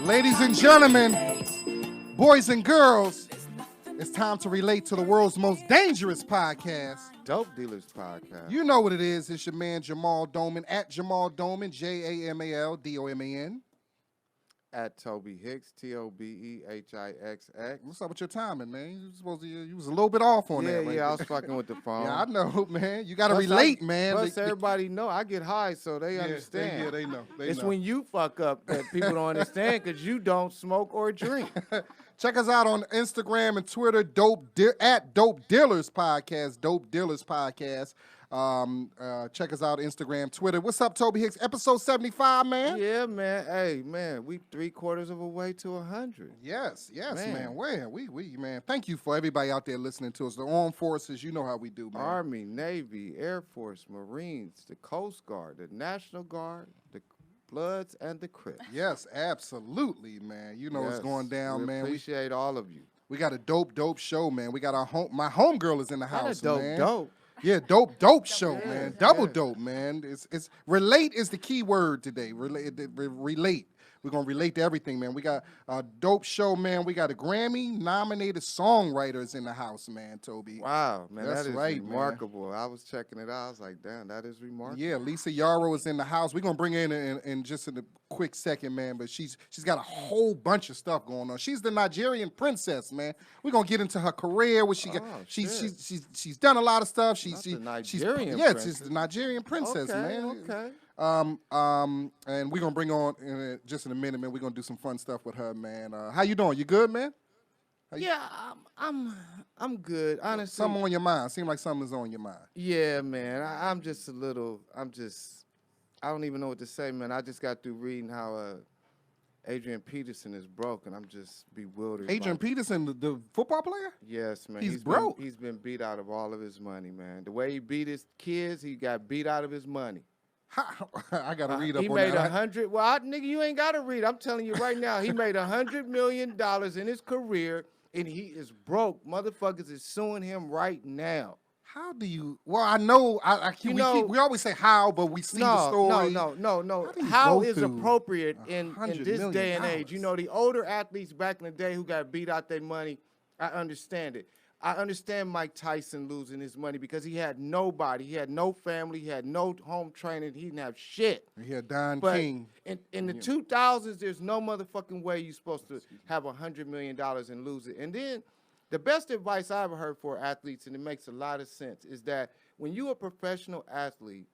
Ladies and gentlemen, boys and girls, it's time to relate to the world's most dangerous podcast. Dope Dealers Podcast. You know what it is. It's your man Jamal Doman, at Jamal Doman, JamalDoman. At Tobe Hixx, TOBEHIXX. What's up with your timing, man? You was a little bit off on that. Yeah, I was fucking with the phone. Yeah, I know, man. You got to relate, man. Plus, everybody know I get high, so they understand. They know. It's when you fuck up that people don't understand because you don't smoke or drink. Check us out on Instagram and Twitter, at Dope Dealers Podcast, Dope Dealers Podcast. Check us out Instagram, Twitter. What's up, Tobe Hixx? Episode 75, man. Yeah, man. Hey, man, we 3/4 of a way to 100. Yes, man. Where we man. Thank you for everybody out there listening to us. The armed forces, you know how we do, man. Army, Navy, Air Force, Marines, the Coast Guard, the National Guard, the Bloods, and the Crips. Yes, absolutely, man. You know what's going down, man. We appreciate all of you. We got a dope show, man. We got my homegirl is in the house, man. Dope. Yeah, dope show, man. Double dope, man. It's relate is the key word today. Relate. We're gonna relate to everything, man. We got a dope show, man. We got a Grammy-nominated songwriters in the house, man. Tobe. Wow, man, That's that is right, remarkable. Man. I was checking it out. I was like, damn, that is remarkable. Yeah, Lisa Yaro is in the house. We're gonna bring her in just in a quick second, man. But she's got a whole bunch of stuff going on. She's the Nigerian princess, man. We're gonna get into her career. What she got? She's done a lot of stuff. She's the Nigerian princess, man. Okay. And we're gonna bring on just in a minute, man. We're gonna do some fun stuff with her, man. How you doing? You good, man? I'm good. Honestly, something on your mind. Seems like something's on your mind. Yeah, man. I'm just a little. I don't even know what to say, man. I just got through reading how Adrian Peterson is broke, and I'm just bewildered. Adrian Peterson, the football player? Yes, man. He's broke. He's been beat out of all of his money, man. The way he beat his kids, he got beat out of his money. I gotta read up on that. He made $100. Well, nigga, you ain't gotta read. I'm telling you right now, he made $100 million in his career, and he is broke. Motherfuckers is suing him right now. How do you? Well, I know. We always say how, but we see the story. No. How is appropriate in this day and age? You know, the older athletes back in the day who got beat out their money, I understand it. I understand Mike Tyson losing his money because he had nobody. He had no family. He had no home training. He didn't have shit. He had Don but King. In the 2000s, there's no motherfucking way you're supposed to have $100 million and lose it. And then the best advice I ever heard for athletes, and it makes a lot of sense, is that when you're a professional athlete,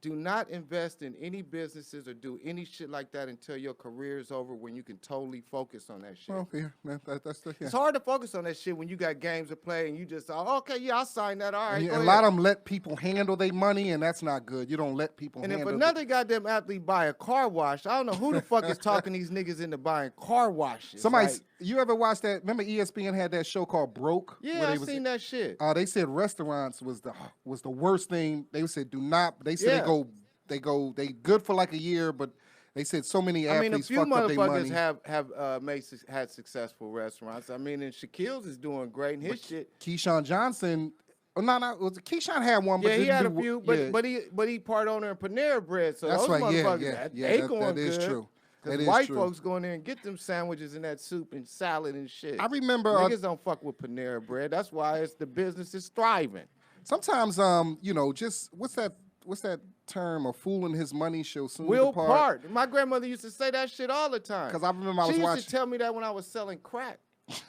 do not invest in any businesses or do any shit like that until your career is over when you can totally focus on that shit. Well, yeah, man, that's the. Yeah. It's hard to focus on that shit when you got games to play and you just, okay, yeah, I'll sign that. All right, and a lot of them let people handle their money, and that's not good. You don't let people handle. And if another goddamn athlete buy a car wash, I don't know who the fuck is talking these niggas into buying car washes. You ever watched that? Remember ESPN had that show called Broke? Yeah, I seen that shit. They said restaurants was the worst thing. They said do not. They said they good for like a year, but they said so many athletes fucked up their money. A few motherfuckers have had successful restaurants. I mean, and Shaquille's is doing great, and his shit. Keyshawn Johnson. Keyshawn had one, but he had a few, but he part owner in Panera Bread, so that's those right. motherfuckers, that is true. Because white folks go in there and get them sandwiches and that soup and salad and shit. I remember niggas don't fuck with Panera Bread. That's why the business is thriving. Sometimes, just what's that term? A fool and his money shall soon will depart. Part. My grandmother used to say that shit all the time. Because I remember I was watching. She used to tell me that when I was selling crack.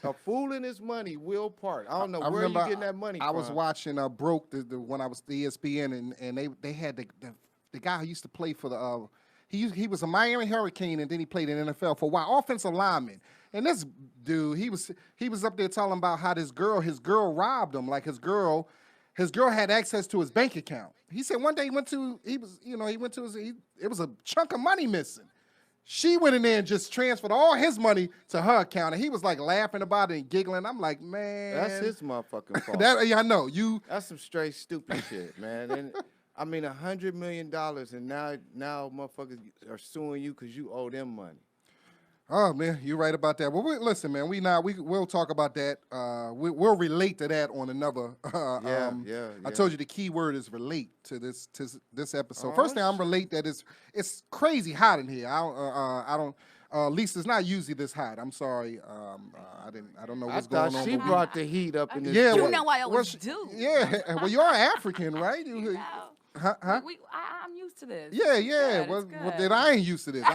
A fool and his money will part. I don't know where you getting that money from. I was watching Broke when I was at ESPN, and they had the guy who used to play for the. He was a Miami Hurricane, and then he played in the NFL for a while, offensive lineman. And this dude, he was up there telling about how his girl robbed him. Like his girl had access to his bank account. He said one day it was a chunk of money missing. She went in there and just transferred all his money to her account, and he was like laughing about it and giggling. I'm like, man, that's his motherfucking fault. I know you. That's some straight stupid shit, man. And I mean, $100 million, and now motherfuckers are suing you because you owe them money. Oh man, you're right about that. Well, listen, man, we'll talk about that. We'll relate to that on another. I told you the key word is relate to this episode. First thing I'm relate that it's crazy hot in here. I don't. Lisa, it's not usually this hot. I'm sorry. I don't know I what's thought going on. she but brought the heat up in this. yeah, bitch. You know I always do. Yeah, well, you're African, right? Huh? I'm used to this. Yeah, It's yeah. good, Well, it's well, good. then I ain't used to this.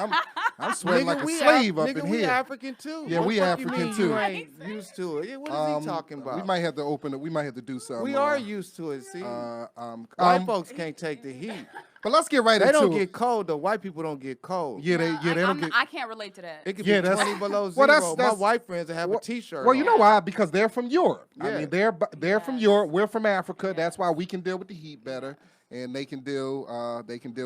I'm sweating like a we slave up nigga, in we here. African too. Yeah, What we the fuck African you mean too. You ain't used to it. Yeah, what is he talking about? We might have to open it. We might have to do something. We are used to it. See, White white folks can't take the heat. But let's get right They into don't it. get cold though. White people don't get cold. Yeah, they don't get. I can't relate to that. It could Yeah, be that's- 20 below well, zero. that's- My white friends that have a T-shirt. Well, you on. know why? Because they're from Europe. I Yeah. mean, they're from Yes. Europe. We're from Africa. That's why we can deal with the heat better, and they can deal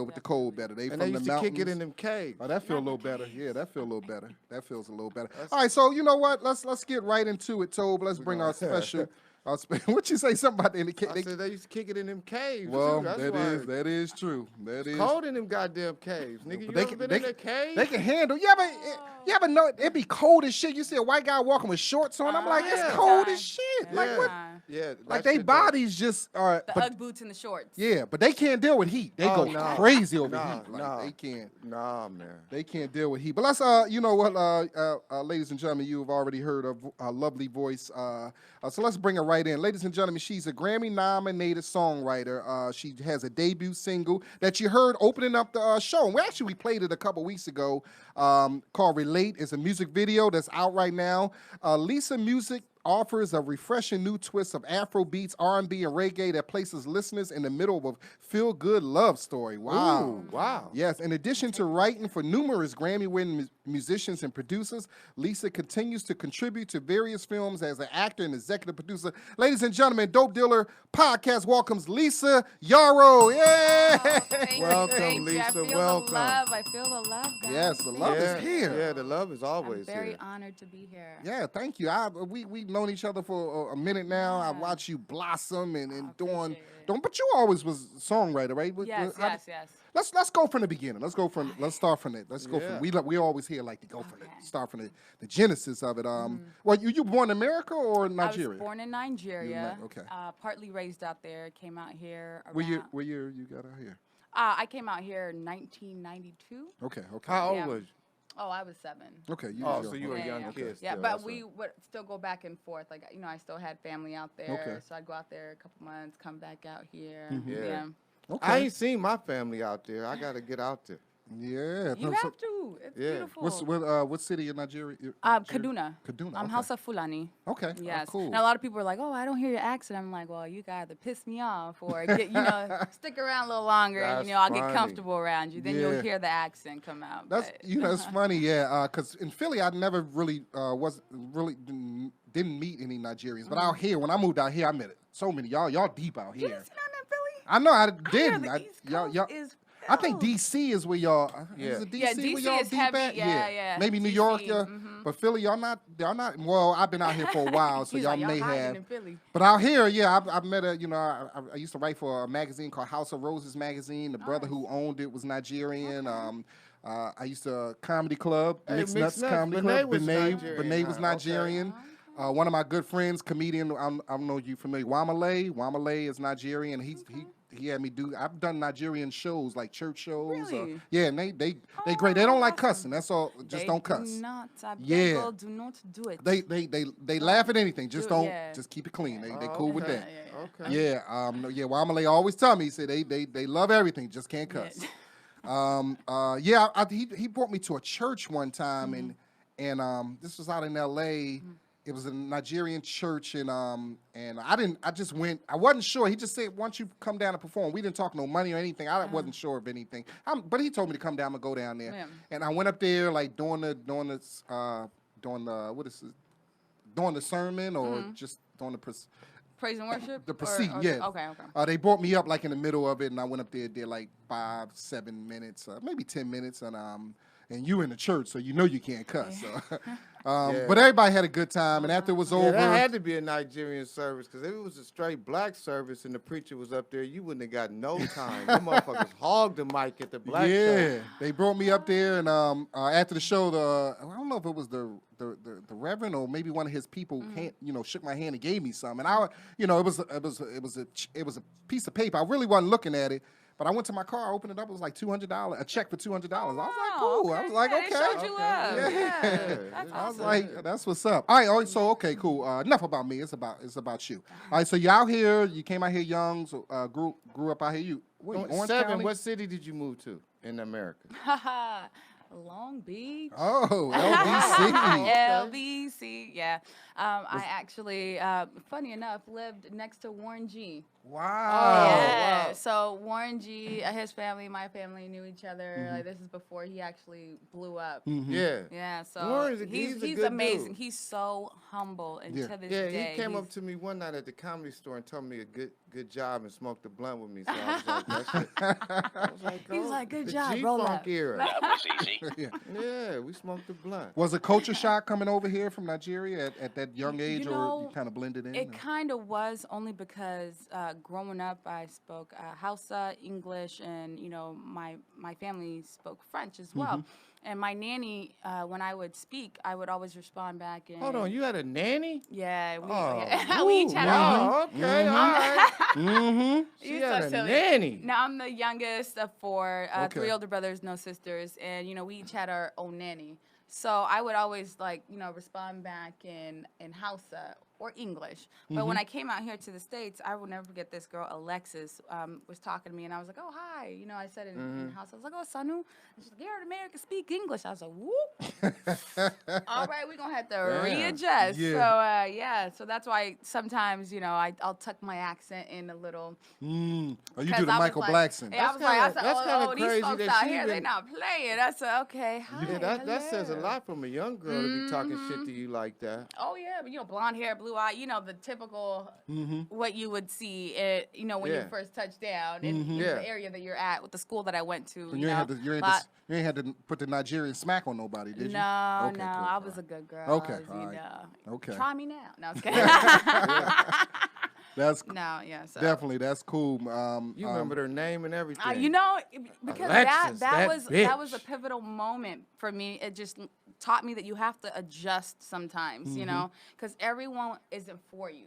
with the cold better. They And from they the used to kick it mountains. in them caves. Oh, that feel a little better. Yeah, that feel a little better. That feels a little better. All right, so you know what? Let's get right into it, Tobe. Let's bring our special. What you say? Something about the I said they used to kick it in them caves. Well, too. That's that why is true. That is cold in them goddamn caves, nigga. But You ever been in a cave? They can handle. You ever know it be cold as shit? You see a white guy walking with shorts on. I'm like, yeah. it's cold as shit. Like Yeah. what? Yeah, Like that they shit bodies just are. The But Ugg boots and the shorts. yeah, but they can't deal with heat. They Oh, go no. crazy over No, heat. Like no. they can't. Nah, man. They can't deal with heat. But let's, you know what, ladies and gentlemen, you have already heard of a lovely voice. So let's bring her right in. Ladies and gentlemen, she's a Grammy-nominated songwriter. She has a debut single that you heard opening up the show. And we played it a couple weeks ago called Relate. It's a music video that's out right now. Lisa Music offers a refreshing new twist of Afro beats, R&B, and reggae that places listeners in the middle of a feel-good love story. Wow. Ooh, wow. Yes, in addition to writing for numerous Grammy-winning musicians and producers, Lisa continues to contribute to various films as an actor and executive producer. Ladies and gentlemen, Dope Dealer Podcast welcomes Lisa Yaro. Yeah! Thank Welcome, you, thank you. Lisa, I feel welcome. The love. I feel the love, guys. Yes, the love yeah, is here. Yeah, the love is I'm always very here. honored to be here. Yeah, thank you. We've known each other for a minute now. I watched you blossom and doing. But you always was a songwriter, right? Yes, yes. Let's go from the beginning. Let's start from it. Let's go Yeah. from. We always here like to go from start from the genesis of it. Well, you born in America or Nigeria? I was born in Nigeria. Okay. Partly raised out there. Came out here. Around, What year you got out here? I came out here in 1992. Okay. How old Yeah. was you? Oh, I was 7. Okay. Oh, was so you were a Yeah, young yeah. kid. Yeah, still, but that's we would still go back and forth. Like, I still had family out there. Okay. So I'd go out there a couple months, come back out here. Yeah. Okay. I ain't seen my family out there. I gotta get out there. Yeah. You have to. It's Yeah. beautiful. What city in Nigeria? Kaduna. Kaduna. I'm okay. Hausa Fulani. Okay. Yes. Cool. And a lot of people are like, "Oh, I don't hear your accent." I'm like, "Well, you got to piss me off, or get, stick around a little longer, and That's I'll get funny. comfortable around you. Then Yeah. you'll hear the accent come out." That's but- it's funny, yeah. Because in Philly, I never really didn't meet any Nigerians, but out here, when I moved out here, I met so many y'all deep out You here. didn't see none in Philly? I know I Here, didn't. the East y'all, Coast y'all, is I think filled. DC is where y'all. Yeah. Is it DC, Yeah, where DC y'all is deep heavy, at? yeah. Maybe New DC, York, yeah. But Philly, y'all not. Well, I've been out here for a while, so He's y'all like, may hiding have. in Philly. But out here, yeah, I've met a. I used to write for a magazine called House of Roses magazine. The brother who owned it was Nigerian. I used to comedy club, Hey, Mixed Mixed Nuts Nuts. Comedy Benet Club. was Benet Nigerian. was Okay. Nigerian. One of my good friends, comedian, I don't know if you're familiar, Wamale. Wamale is Nigerian. He had me do. I've done Nigerian shows like church shows. Really? Yeah, and they great. They don't like cussing. That's all. Just They don't cuss. Do not. I beg, Yeah. girl, do not do it. They laugh at anything. Just Do- don't. yeah. Just keep it clean. They cool with okay. that. Okay. Yeah. Yeah. Wamale always tell me. He said they love everything. Just can't cuss. He brought me to a church one time, and this was out in L.A. It was a Nigerian church, and I just went. I wasn't sure. He just said, "Why don't you come down and perform?" We didn't talk no money or anything. I wasn't sure of anything. But he told me to come down and go down there, Yeah. and I went up there like during the sermon or just during the Praise and worship. the Or- proceed, or- yeah. Okay. They brought me up like in the middle of it, and I went up there, did like 5-7 minutes, maybe 10 minutes, and you in the church, so you know you can't cuss. So. But everybody had a good time, and after it was Yeah, over, that had to be a Nigerian service, because if it was a straight black service and the preacher was up there, you wouldn't have got no time. Them motherfuckers hogged the mic at the black service. they brought me up there, and after the show, I don't know if it was the reverend or maybe one of his people, shook my hand and gave me some, and it was a piece of paper. I really wasn't looking at it. But I went to my car, I opened it up, it was like $200, a check for $200. I was like, Wow, cool. I was like, yeah, okay. They showed you love. Yeah. Yeah. That's I was awesome. like, that's what's up. All right, so okay, cool. Enough about me. It's about you. All right, so you out here. You came out here young. So grew up out here. You Orange 7, County? what city did you move to in America? Long Beach. Oh, LBC. LBC, yeah. I actually, funny enough, lived next to Warren G. Wow. Yeah. wow. So Warren G, his family, my family knew each other. Like this is before he actually blew up. Yeah. Yeah. So Warren's he's a good amazing. dude. He's so humble, and Yeah. to this Yeah, day, he came he's- up to me one night at the Comedy Store and told me a good job and smoked a blunt with me. So I was like, that shit. I was like, He was like, "Good the job, roll G-Funk up." era. That was easy. Yeah, we smoked the blunt. Was a culture shock coming over here from Nigeria at that young age, or know, you kind of blended in? It kind of was, only because growing up, I spoke Hausa, English, and my family spoke French as well. And my nanny, when I would speak, I would always respond back. And Hold on, you had a nanny? Yeah, Oh, we each had our own. oh, okay, all right. Mm-hmm. She You're had so a silly. nanny. No, I'm the youngest of 4, Okay. 3 older brothers, no sisters, and we each had our own nanny. So I would always respond back in Hausa or English. But when I came out here to the States, I will never forget this girl, Alexis, was talking to me, and I was like, "Oh, hi." I said it in Hausa. I was like, "Oh, Sanu." And she's like, "You're an American, speak English." I was like, "Whoop." All right, we're gonna have to readjust. Yeah. So that's why sometimes I'll tuck my accent in a little. Oh, you 'Cause do the I was Michael like- Blackson. Yeah, That's I kinda- said, that's kinda oh, these crazy folks that out she here, they even- not playing. I said, okay, hi. Yeah, that says a hello. lot from a young girl to be talking shit to you like that. Oh yeah, but blonde hair, blue eye, the typical what you would see, when Yeah. you first touch down in Yeah. the area that you're at, with the school that I went to. So you ain't had to put the Nigerian smack on nobody, did you? No, Okay, no, cool. I was a good girl. Okay, I was, all right. Okay. Try me now. No, I was kidding. That's No, yeah. So. definitely that's cool. You remembered her name and everything. Because Alexis, that that was a bitch. pivotal moment for me. It just taught me that you have to adjust sometimes, because everyone isn't for you.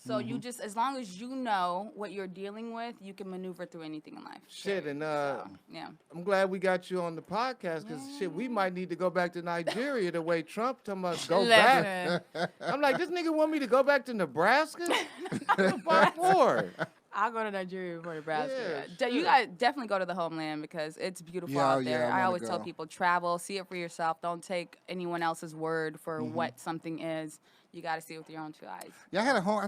So you just, as long as you know what you're dealing with, you can maneuver through anything in life. Shit, and Yeah. I'm glad we got you on the podcast because shit, we might need to go back to Nigeria the way Trump talking about go back. I'm like, this nigga want me to go back to Nebraska? What the fuck for? I'll go to Nigeria before Nebraska. Yeah, You shit. guys definitely go to the homeland because it's beautiful Yeah, out there. I I wanna always tell go. people, travel, see it for yourself. Don't take anyone else's word for what something is. You got to see it with your own 2 eyes. Yeah, I had a home.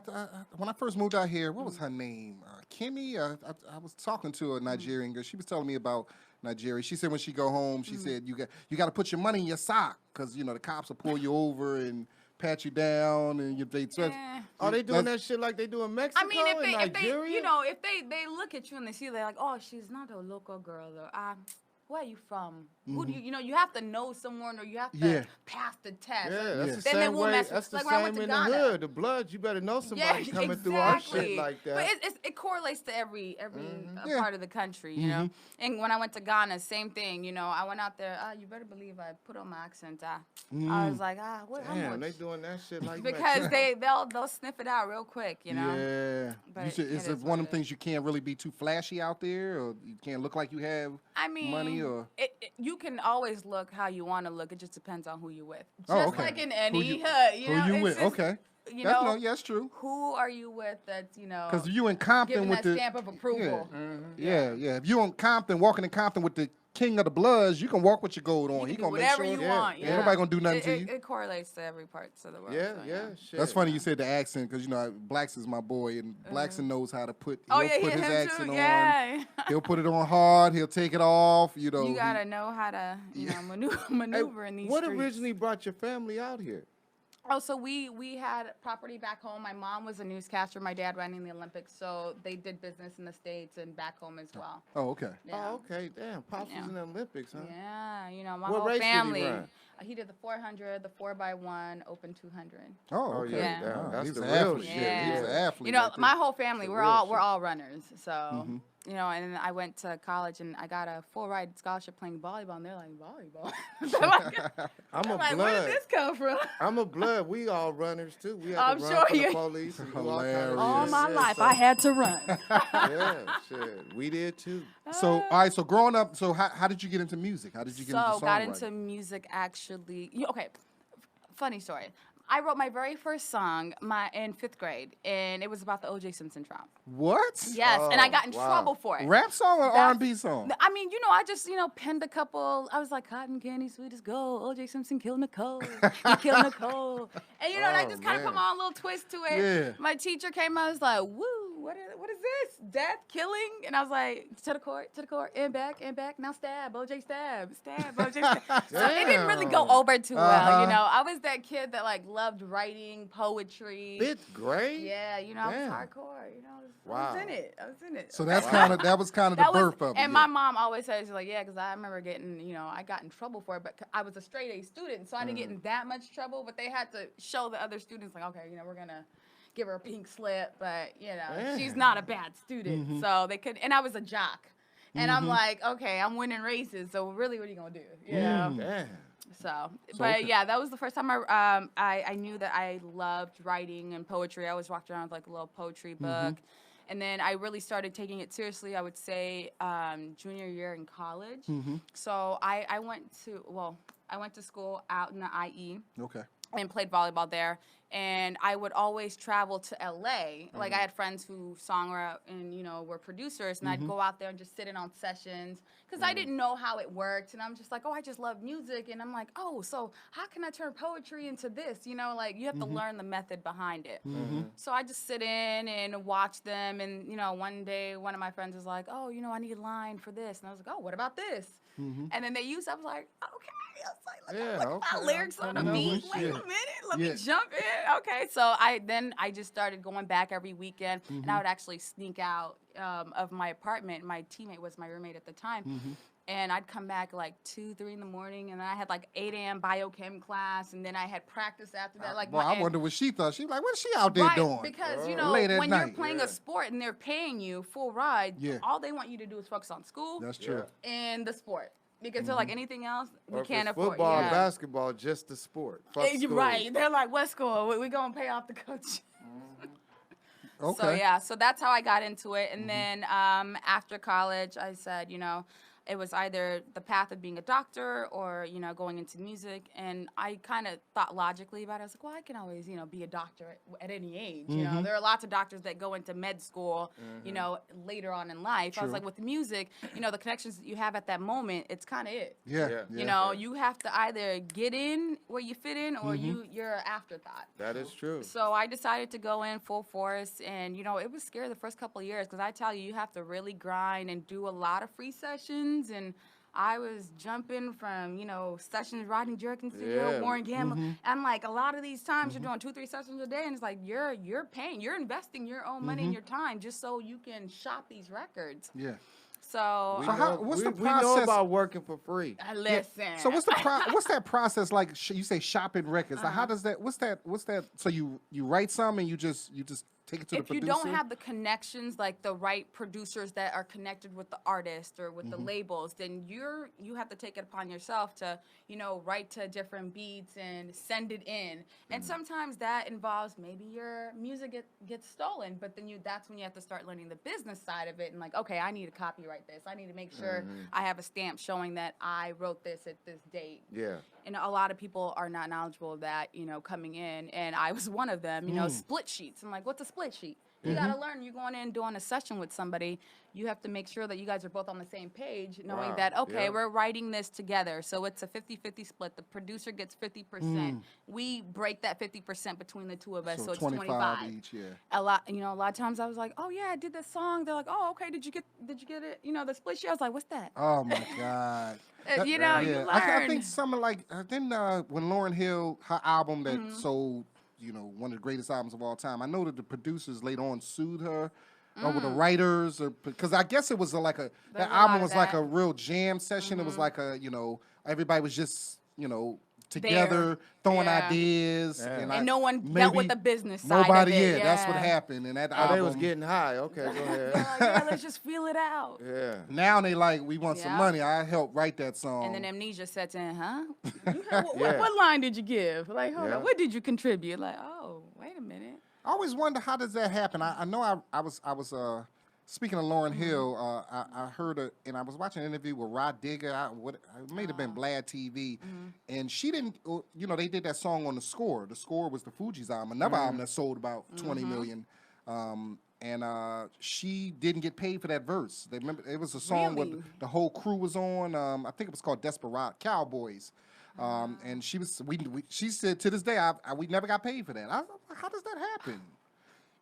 When I first moved out here, what was her name? Kimmy. I was talking to a Nigerian girl. She was telling me about Nigeria. She said when she go home, she said you got to put your money in your sock because the cops will pull you over and pat you down and Are they doing that shit like they do in Mexico I mean, if and they, Nigeria? if they look at you and they see, they're like, oh, she's not a local girl, or where are you from? Who do you have to know someone, or you have to Yeah. pass the test. Yeah, that's the Then they same won't way. mess with- That's the like when I went same to in the Ghana. hood. The Bloods, you better know somebody coming through our shit like that. But it correlates to every part of the country, And when I went to Ghana, same thing. I went out there. You better believe I put on my accent. I was like, what? How Damn, much? they doing that shit like Because Mexico. they'll sniff it out real quick, Yeah. But Is it it is one what of them things you can't really be too flashy out there, or you can't look like you have I mean, money, or you can always look how you want to look. It just depends on who you're with. Just Oh, okay. like in Who any you- hood, who know. you it's with? just, Okay. You That's know, yeah, that's true. who are you with? That's Because you in Compton giving with that the stamp of approval. Yeah. If you in Compton, walking in Compton with the king of the Bloods, you can walk with your gold on. You He can do gonna make whatever sure. you Yeah. want. Ain't nobody gonna do nothing to you. It correlates to every part of the world. Yeah, so, yeah, shit. That's funny you said the accent because Blacks is my boy and Blackson knows how to put. Oh he'll yeah, put yeah, his him accent too. on. Yeah. He'll put it on hard. He'll take it off. You gotta know how to, maneuver in these What streets. originally brought your family out here? Oh, so we had property back home. My mom was a newscaster. My dad ran in the Olympics, so they did business in the States and back home as well. Oh, okay. Yeah. Oh, okay, damn. Pops was in the Olympics, huh? Yeah, my What whole race did he family. run? He did the 400, the 4x1, Open 200. Oh, Oh, okay. yeah. damn, Oh, that's he's the an real athlete. shit. Yeah, he's an Yeah. athlete. You know, right there. my whole family, The we're real all shit. we're all runners. So you know, and then I went to college and I got a full ride scholarship playing volleyball, and they're like, volleyball? They're like, I'm a like, blood. where did this come from? I'm a blood. We all runners too. We had I'm to run sure from the you- police and do all kinds of Hilarious. All shit. my Yeah, life, so- I had to run. Yeah, shit. We did too. So, all right. So, growing up, so how did you get into music? How did you get into So got songwriting? into music actually. Okay, funny story. I wrote my very first song in 5th grade, and it was about the O.J. Simpson trial. What? Yes, and I got in wow. trouble for it. Rap song or That's- R&B song? I mean, you know, I just, penned a couple. I was like, cotton candy, sweet as gold. O.J. Simpson killed Nicole. He killed Nicole. And, and I Oh, just kind of put man. my own little twist to it. Yeah. My teacher came out and was like, woo, what is this? Death, killing? And I was like, to the court, and back, now stab, O.J. stab, O.J. stab. So it didn't really go Damn. over too well, Uh-huh. I was that kid that, like, loved writing, poetry. 5th grade? Yeah, I was Damn. hardcore, I was Wow. in it. I was in it. So that was kind of the birth of it. And yeah. my mom always says, like, yeah, because I remember getting, I got in trouble for it, but I was a straight A student, so I didn't get in that much trouble, but they had to show the other students, like, okay, we're going to give her a pink slip, but, she's not a bad student, so they could, and I was a jock. And I'm like, okay, I'm winning races, so really, what are you going to do? You know? Damn. So, but okay. yeah, that was the first time I knew that I loved writing and poetry. I always walked around with like a little poetry book. And then I really started taking it seriously, I would say, junior year in college. So I went to school out in the IE Okay. and played volleyball there. And I would always travel to LA. Like I had friends who songwrote and, were producers, and I'd go out there and just sit in on sessions because I didn't know how it worked. And I'm just like, oh, I just love music. And I'm like, oh, so how can I turn poetry into this? Like you have to learn the method behind it. So I just sit in and watch them. And, one day one of my friends was like, oh, I need a line for this. And I was like, oh, what about this? And then they used, I was like, okay. I was like, Yeah, look at my okay, lyrics I'm on the coming beat. over. Wait Yeah. a minute, let Yeah. me jump in. Okay, so I just started going back every weekend, and I would actually sneak out of my apartment. My teammate was my roommate at the time. And I'd come back like 2, 3 in the morning, and then I had like 8 a.m. biochem class, and then I had practice after that. Like, Well, I wonder what she thought. She was like, what's she out there right, doing? because Late at when you're night. playing a sport and they're paying you full ride, Yeah. all they want you to do is focus on school That's true. and the sport. Because they're like, anything else, we Or if can't it's afford. football, yeah. basketball, just the sport. Fuck You're school. right. They're like, what school? We're going to pay off the coach. Okay. So, yeah, so that's how I got into it. And then after college, I said, it was either the path of being a doctor or, going into music. And I kind of thought logically about it. I was like, well, I can always, be a doctor at any age. There are lots of doctors that go into med school, later on in life. I was True. like, with music, the connections that you have at that moment, it's kind of it. Yeah. Yeah. You have to either get in where you fit in or you're an afterthought. That is true. So I decided to go in full force, and it was scary the first couple of years because I tell you, you have to really grind and do a lot of free sessions, and I was jumping from sessions, Rodney Jerkins studio, Yeah. Warren Gamble, and like a lot of these times you're doing 2, 3 sessions a day, and it's like you're paying, you're investing your own money and your time just so you can shop these records. Yeah. So We So how- know, what's we, the we know process- about working for free. listen. So what's what's that process like? You say shopping records. Like how does that? What's that? So you write some and you just take it to the if you producer. don't have the connections, like the right producers that are connected with the artist or with the labels, then you have to take it upon yourself to write to different beats and send it in. And sometimes that involves maybe your music gets stolen, but then that's when you have to start learning the business side of it and like, okay, I need to copyright this. I need to make sure I have a stamp showing that I wrote this at this date. Yeah. And a lot of people are not knowledgeable of that, coming in. And I was one of them, split sheets. I'm like, what's a split sheet? You got to learn. You're going in doing a session with somebody. You have to make sure that you guys are both on the same page, knowing Wow, that, okay, yeah. we're writing this together. So it's a 50-50 split. The producer gets 50%. We break that 50% between the two of us, so it's 25. each. Yeah. A lot of times I was like, oh, yeah, I did this song. They're like, oh, okay, did you get it? The split sheet? I was like, what's that? Oh my God. You Yeah. learn. I think something like then when Lauryn Hill, her album that sold, one of the greatest albums of all time. I know that the producers later on sued her over the writers, or because I guess it was that There's a album lot was of like that. a real jam session. It was like everybody was just together, throwing Yeah. ideas, Yeah. And no one dealt with maybe the business side nobody. of it. Yeah, that's what happened. And that Oh, album, they was getting high. Okay, go They're ahead. like, yeah, let's just feel it out. Yeah. now they like, we want some Yeah. money. I helped write that song. And then amnesia sets in, huh? What, Yeah. what line did you give? Like, hold Yeah. on, what did you contribute? Like, oh, wait a minute. I always wonder, how does that happen? I know I was speaking of Lauryn Hill. I heard and I was watching an interview with Rod Digger. It may have been Vlad TV, and she didn't. You know, they did that song on the score. The score was the Fugees album, another album that sold about 20 million. And she didn't get paid for that verse. They remember it was a song where Really? the whole crew was on. I think it was called Desperado Cowboys. And she said to this day, we never got paid for that. How does that happen?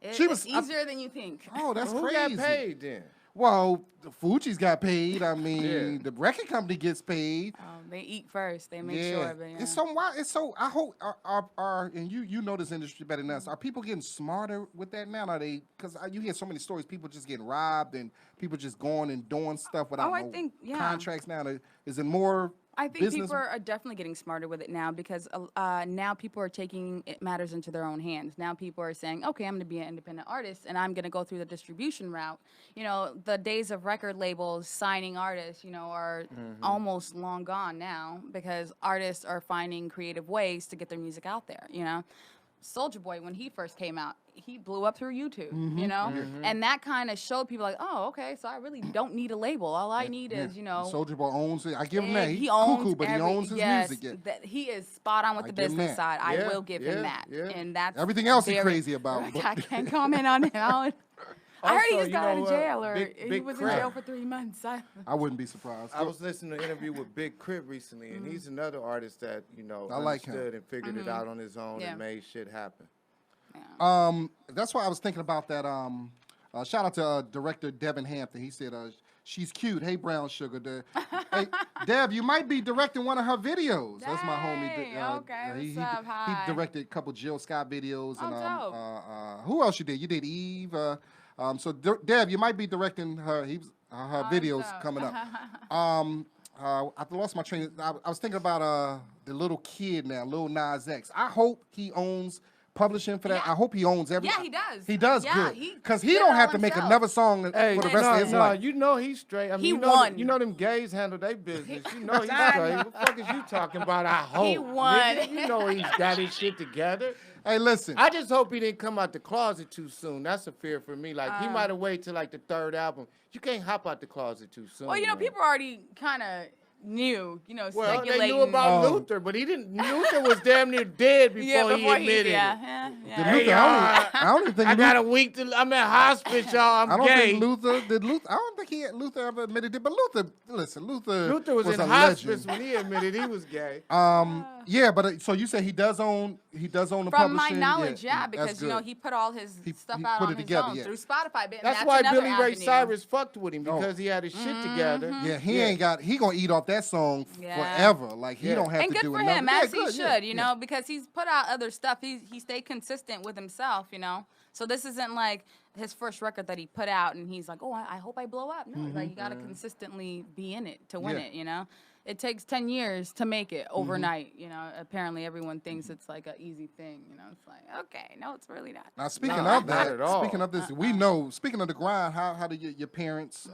It's easier than you think. Oh, that's Who crazy. got paid then? Well, the Fugees got paid. I mean, Yeah. the record company gets paid. They eat first. They make sure. But, yeah. It's so wild. It's so. I hope and you know this industry better than us. Are people getting smarter with that now? Are they? Because you hear so many stories. People just getting robbed and people just going and doing stuff without I think, yeah. contracts. Now, is it more? I think business? people are definitely getting smarter with it now because now people are taking matters into their own hands. Now people are saying, okay, I'm going to be an independent artist and I'm going to go through the distribution route. You know, the days of record labels signing artists, you know, are almost long gone now because artists are finding creative ways to get their music out there, you know. Soulja Boy, when he first came out, he blew up through YouTube, you know? And that kind of showed people like, oh, okay, so I really don't need a label. All I need is, you know. Soulja Boy owns it. I give him that. he He's owns cuckoo, but he owns his yes, music. that he is spot on with the give him business that. side. I Yeah, will give him that. yeah. And that's Everything else he's very- crazy about. I can't comment on it. I heard he Also, just you got out know of what? jail or Big he was in Crit. jail for 3 months. I wouldn't be surprised. I was listening to an interview with Big Crit recently, and he's another artist that, you know, I like him. understood and figured it out on his own Yeah. and made shit happen. That's why I was thinking about that. Shout out to director Devin Hampton. He said, "She's cute. Hey, brown sugar." Hey, Dev, you might be directing one of her videos. That's my homie. Hey, okay, He what's up? Hi. he directed a couple Jill Scott videos. Oh, And who else you did? You did Eve. So Dev, you might be directing her. Her videos dope. coming up. I lost my train. I was thinking about the little kid now, Lil Nas X. I hope he owns publishing for that. Yeah. I hope he owns everything. Yeah, he does. He does Yeah, good. he Because he did it don't have all to make himself. another song Hey, for the rest of his life. you know he's straight. I mean, He you know, won. You know them gays handle their business. You know he's straight. What the fuck is you talking about? I hope. He won. Nigga, you know he's got his shit together. Hey, listen. I just hope he didn't come out the closet too soon. That's a fear for me. Like, he might have waited till, like, the third album. You can't hop out the closet too soon. Well, you know, man. people already kind of knew, you know, Well, speculating. they knew about Luther, but he didn't. Luther was damn near dead before, yeah, before he admitted it. yeah. Did Yeah. Luther, I don't even think I Luther, got a week to. I'm in hospice, y'all. I I'm don't gay. think I don't think Luther ever admitted it. But Luther was in a hospice legend. when he admitted he was gay. Yeah, but so you say he does own the From publishing. my knowledge, yeah, that's because you know good. he put all his stuff he out put on it his together, own yeah. through Spotify. And That's why another Billy Ray avenue. Cyrus fucked with him Oh. because he had his shit together. Yeah, he gonna eat off that song Yeah. forever. Like he Yeah. don't have And to good do for another. him, Yeah, as he good, should, yeah, you yeah. know, because he's put out other stuff. He stayed consistent with himself, you know. So this isn't like his first record that he put out and he's like, oh, I hope I blow up. No, like you got to consistently be in it to win Yeah. it, you know. It takes 10 years to make it overnight, you know. Apparently everyone thinks it's like an easy thing, you know. It's like, okay, no, it's really not. Now speaking No, of not that, at all. speaking of this, we know. Speaking of the grind, how did your parents?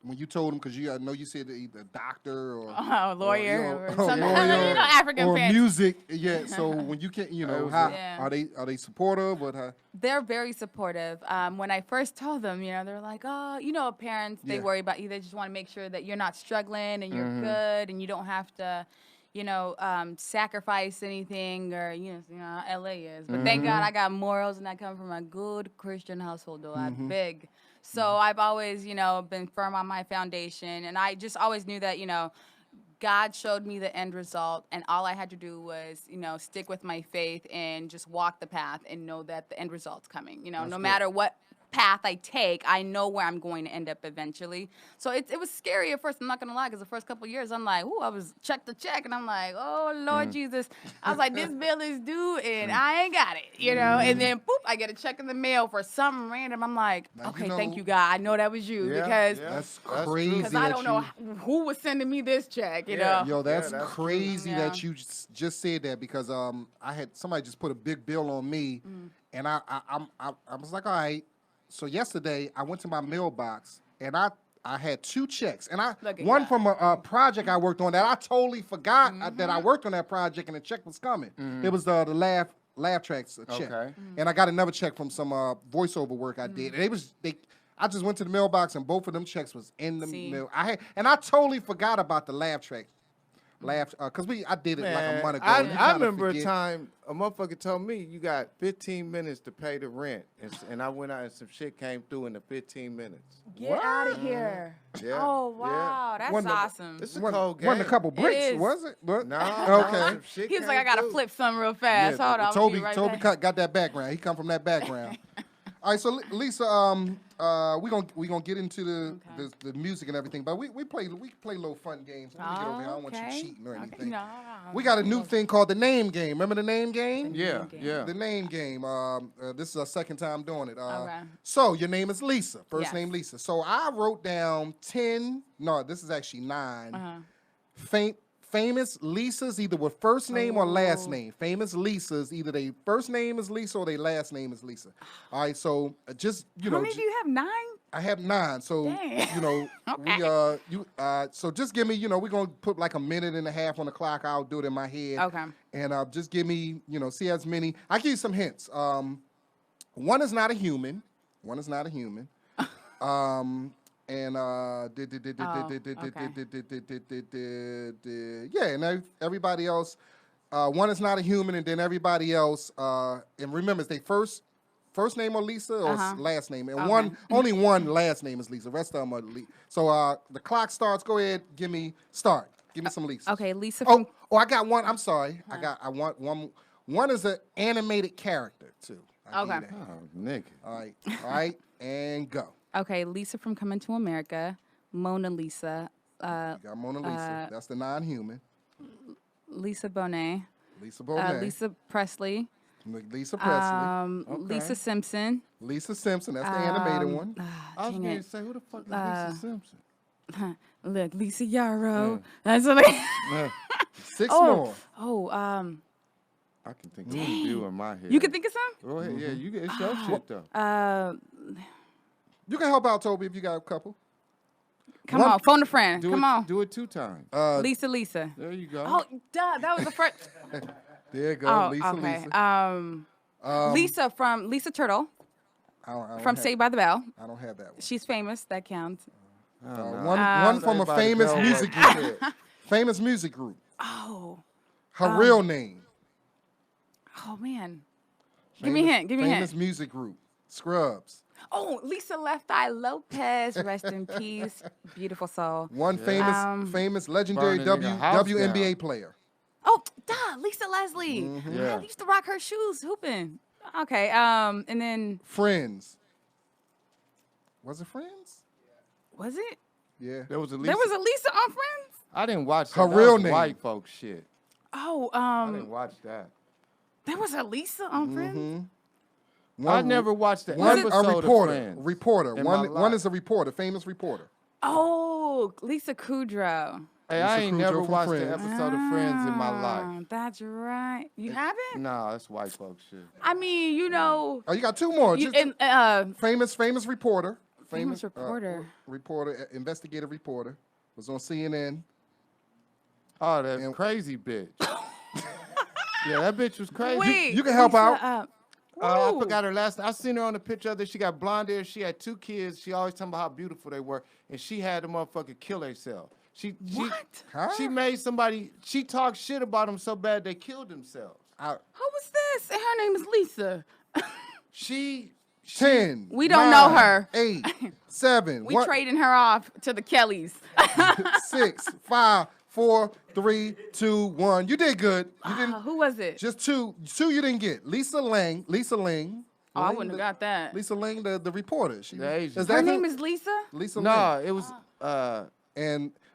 When you told them, because I know you said either doctor or Lawyer or or something. lawyer You know, African or parents. music. Yeah. So when you can, how Yeah. are they supportive? But They're very supportive. When I first told them, you know, they're like, oh, you know, parents, they Yeah. worry about you. They just want to make sure that you're not struggling and you're good and you don't have to, you know, sacrifice anything or, you know how LA is. But thank God I got morals and I come from a good Christian household, though. I'm big. So I've always, you know, been firm on my foundation. And I just always knew that, you know, God showed me the end result, and all I had to do was, you know, stick with my faith and just walk the path and know that the end result's coming. You know, no matter what path I take, I know where I'm going to end up eventually. So it was scary at first. I'm not gonna lie, because the first couple of years, I'm like, ooh, I was check to check, and I'm like, oh Lord Jesus, I was like, this bill is due, and I ain't got it, you know. And then boop, I get a check in the mail for something random. I'm like, Now, okay, you know- thank you, God. I know that was you because. That's That's crazy. true. Because I that don't know you- who was sending me this check, you Yeah. know. Yo, that's, that's true. crazy Yeah. that you just said that because I had somebody just put a big bill on me, and I was like, all right. So yesterday I went to my mailbox and I had 2 checks, and Look at one God. from a project I worked on that I totally forgot that I worked on that project and the check was coming. It was the laugh tracks check, Okay. and I got another check from some voiceover work I did, and I just went to the mailbox and both of them checks was in the See? mail. I totally forgot about the laugh track. Cause I did it like a month ago. and you I kinda remember a forget. time a motherfucker told me you got 15 minutes to pay the rent, and I went out and some shit came through in the 15 minutes. Get out of here. Yeah, Oh, yeah. wow. That's Wasn't a- awesome. It's a Wasn't cold game. wasn't a couple bricks, is. was it? What? No, Okay. some shit He was came like, I got to through. flip something real fast. Yeah, Hold on. I'll Toby, be right Toby back. got that background. He come from that background. All right, so Lisa, we gonna get into the music and everything, but we play little fun games. Let me get over here. I don't want you Okay. cheating or Okay. anything. No. We got a new thing called the name game. Remember the name game? Yeah, game. yeah. The name game. This is our second time doing it. Okay. So your name is Lisa. First Yes. name Lisa. So I wrote down 10. No, this is actually 9. Famous Lisas, either with first name or last name. Famous Lisas, either their first name is Lisa or their last name is Lisa. All right, so just How many do you have? 9? I have 9. So Dang. so just give me, we're gonna put like a minute and a half on the clock. I'll do it in my head. Okay. And just give me, see as many. I give you some hints. One is not a human. One is not a human. And and everybody else. One is not a human, and then everybody else. And remember, it's their first name or Lisa or last name, and only one last name is Lisa. The rest of them are Lisa. So the clock starts. Go ahead, give me some Lisa. Okay, Lisa from. I got one. I'm sorry. I want one. One is an animated character too. I Okay. give you that. Oh, nigga. All right, and go. Okay, Lisa from Coming to America. Mona Lisa. You got Mona Lisa. That's the non-human. Lisa Bonet. Lisa Bonet. Lisa Presley. Lisa Presley. Lisa Simpson. Lisa Simpson. That's the animated one. I was Dang going it. to say, who the fuck is Lisa Simpson? Look, Lisa Yaro. That's what I. 6 more. I can think of a few in my head. You can think of some? Go ahead, yeah, you get it's your shit though. You can help out, Toby, if you got a couple. Come on, phone a friend. Come on. Do it 2 times. Lisa. There you go. Oh, duh, that was the first. There you go. Oh, Lisa, okay. Lisa. Lisa from Lisa Turtle I don't from have- Saved by the Bell. I don't have that one. She's famous. That counts. One from a Saved by the famous Bell music wasn't group. Famous music group. Oh, Her real name. oh man. Give me a hint. Give me a Famous hint. music group. Scrubs. Oh, Lisa Left Eye Lopez. Rest in peace. Beautiful soul. One famous legendary Burn a nigga house WNBA down. player. Oh, duh, Lisa Leslie. Yeah. I used to rock her shoes hooping. Okay, and then Friends. Was it Friends? was it? Yeah. There was a Lisa. There was a Lisa on Friends. I didn't watch that. Her That real was name. white folks shit. Oh, I didn't watch that. there was a Lisa on Friends. I never watched the One episode a reporter. of Friends. Reporter. in my One life. is a reporter, famous reporter. Oh, Lisa Kudrow. Hey, I Lisa ain't Kudrow never from watched the Friends. episode of Friends in my life. Oh, that's right. You haven't? Nah, that's white folks shit. I mean, you know, Oh, you got 2 more. you, Just and, famous reporter. Famous reporter. Reporter, investigative reporter. Was on CNN. Oh, that crazy bitch. Yeah, that bitch was crazy. wait, you can help Lisa, out. I ooh. forgot her last name. I seen her on the picture of her. She got blonde hair. She had 2 kids. She always talking about how beautiful they were. And she had the motherfucker kill herself. What? Huh? She made somebody, she talked shit about them so bad they killed themselves. Who was this? And her name is Lisa. She 10. We don't know 9, her. 8, 7. We trading her off to the Kellys. 6, 5, 4, 3, 2, 1. You did good. You didn't. Who was it? Just two. 2 you didn't get. Lisa Ling. Oh, I Ling, wouldn't have got that. Lisa Ling, the reporter. She, The Asian. is Her that name who? is Lisa? Lisa Ling. No, it was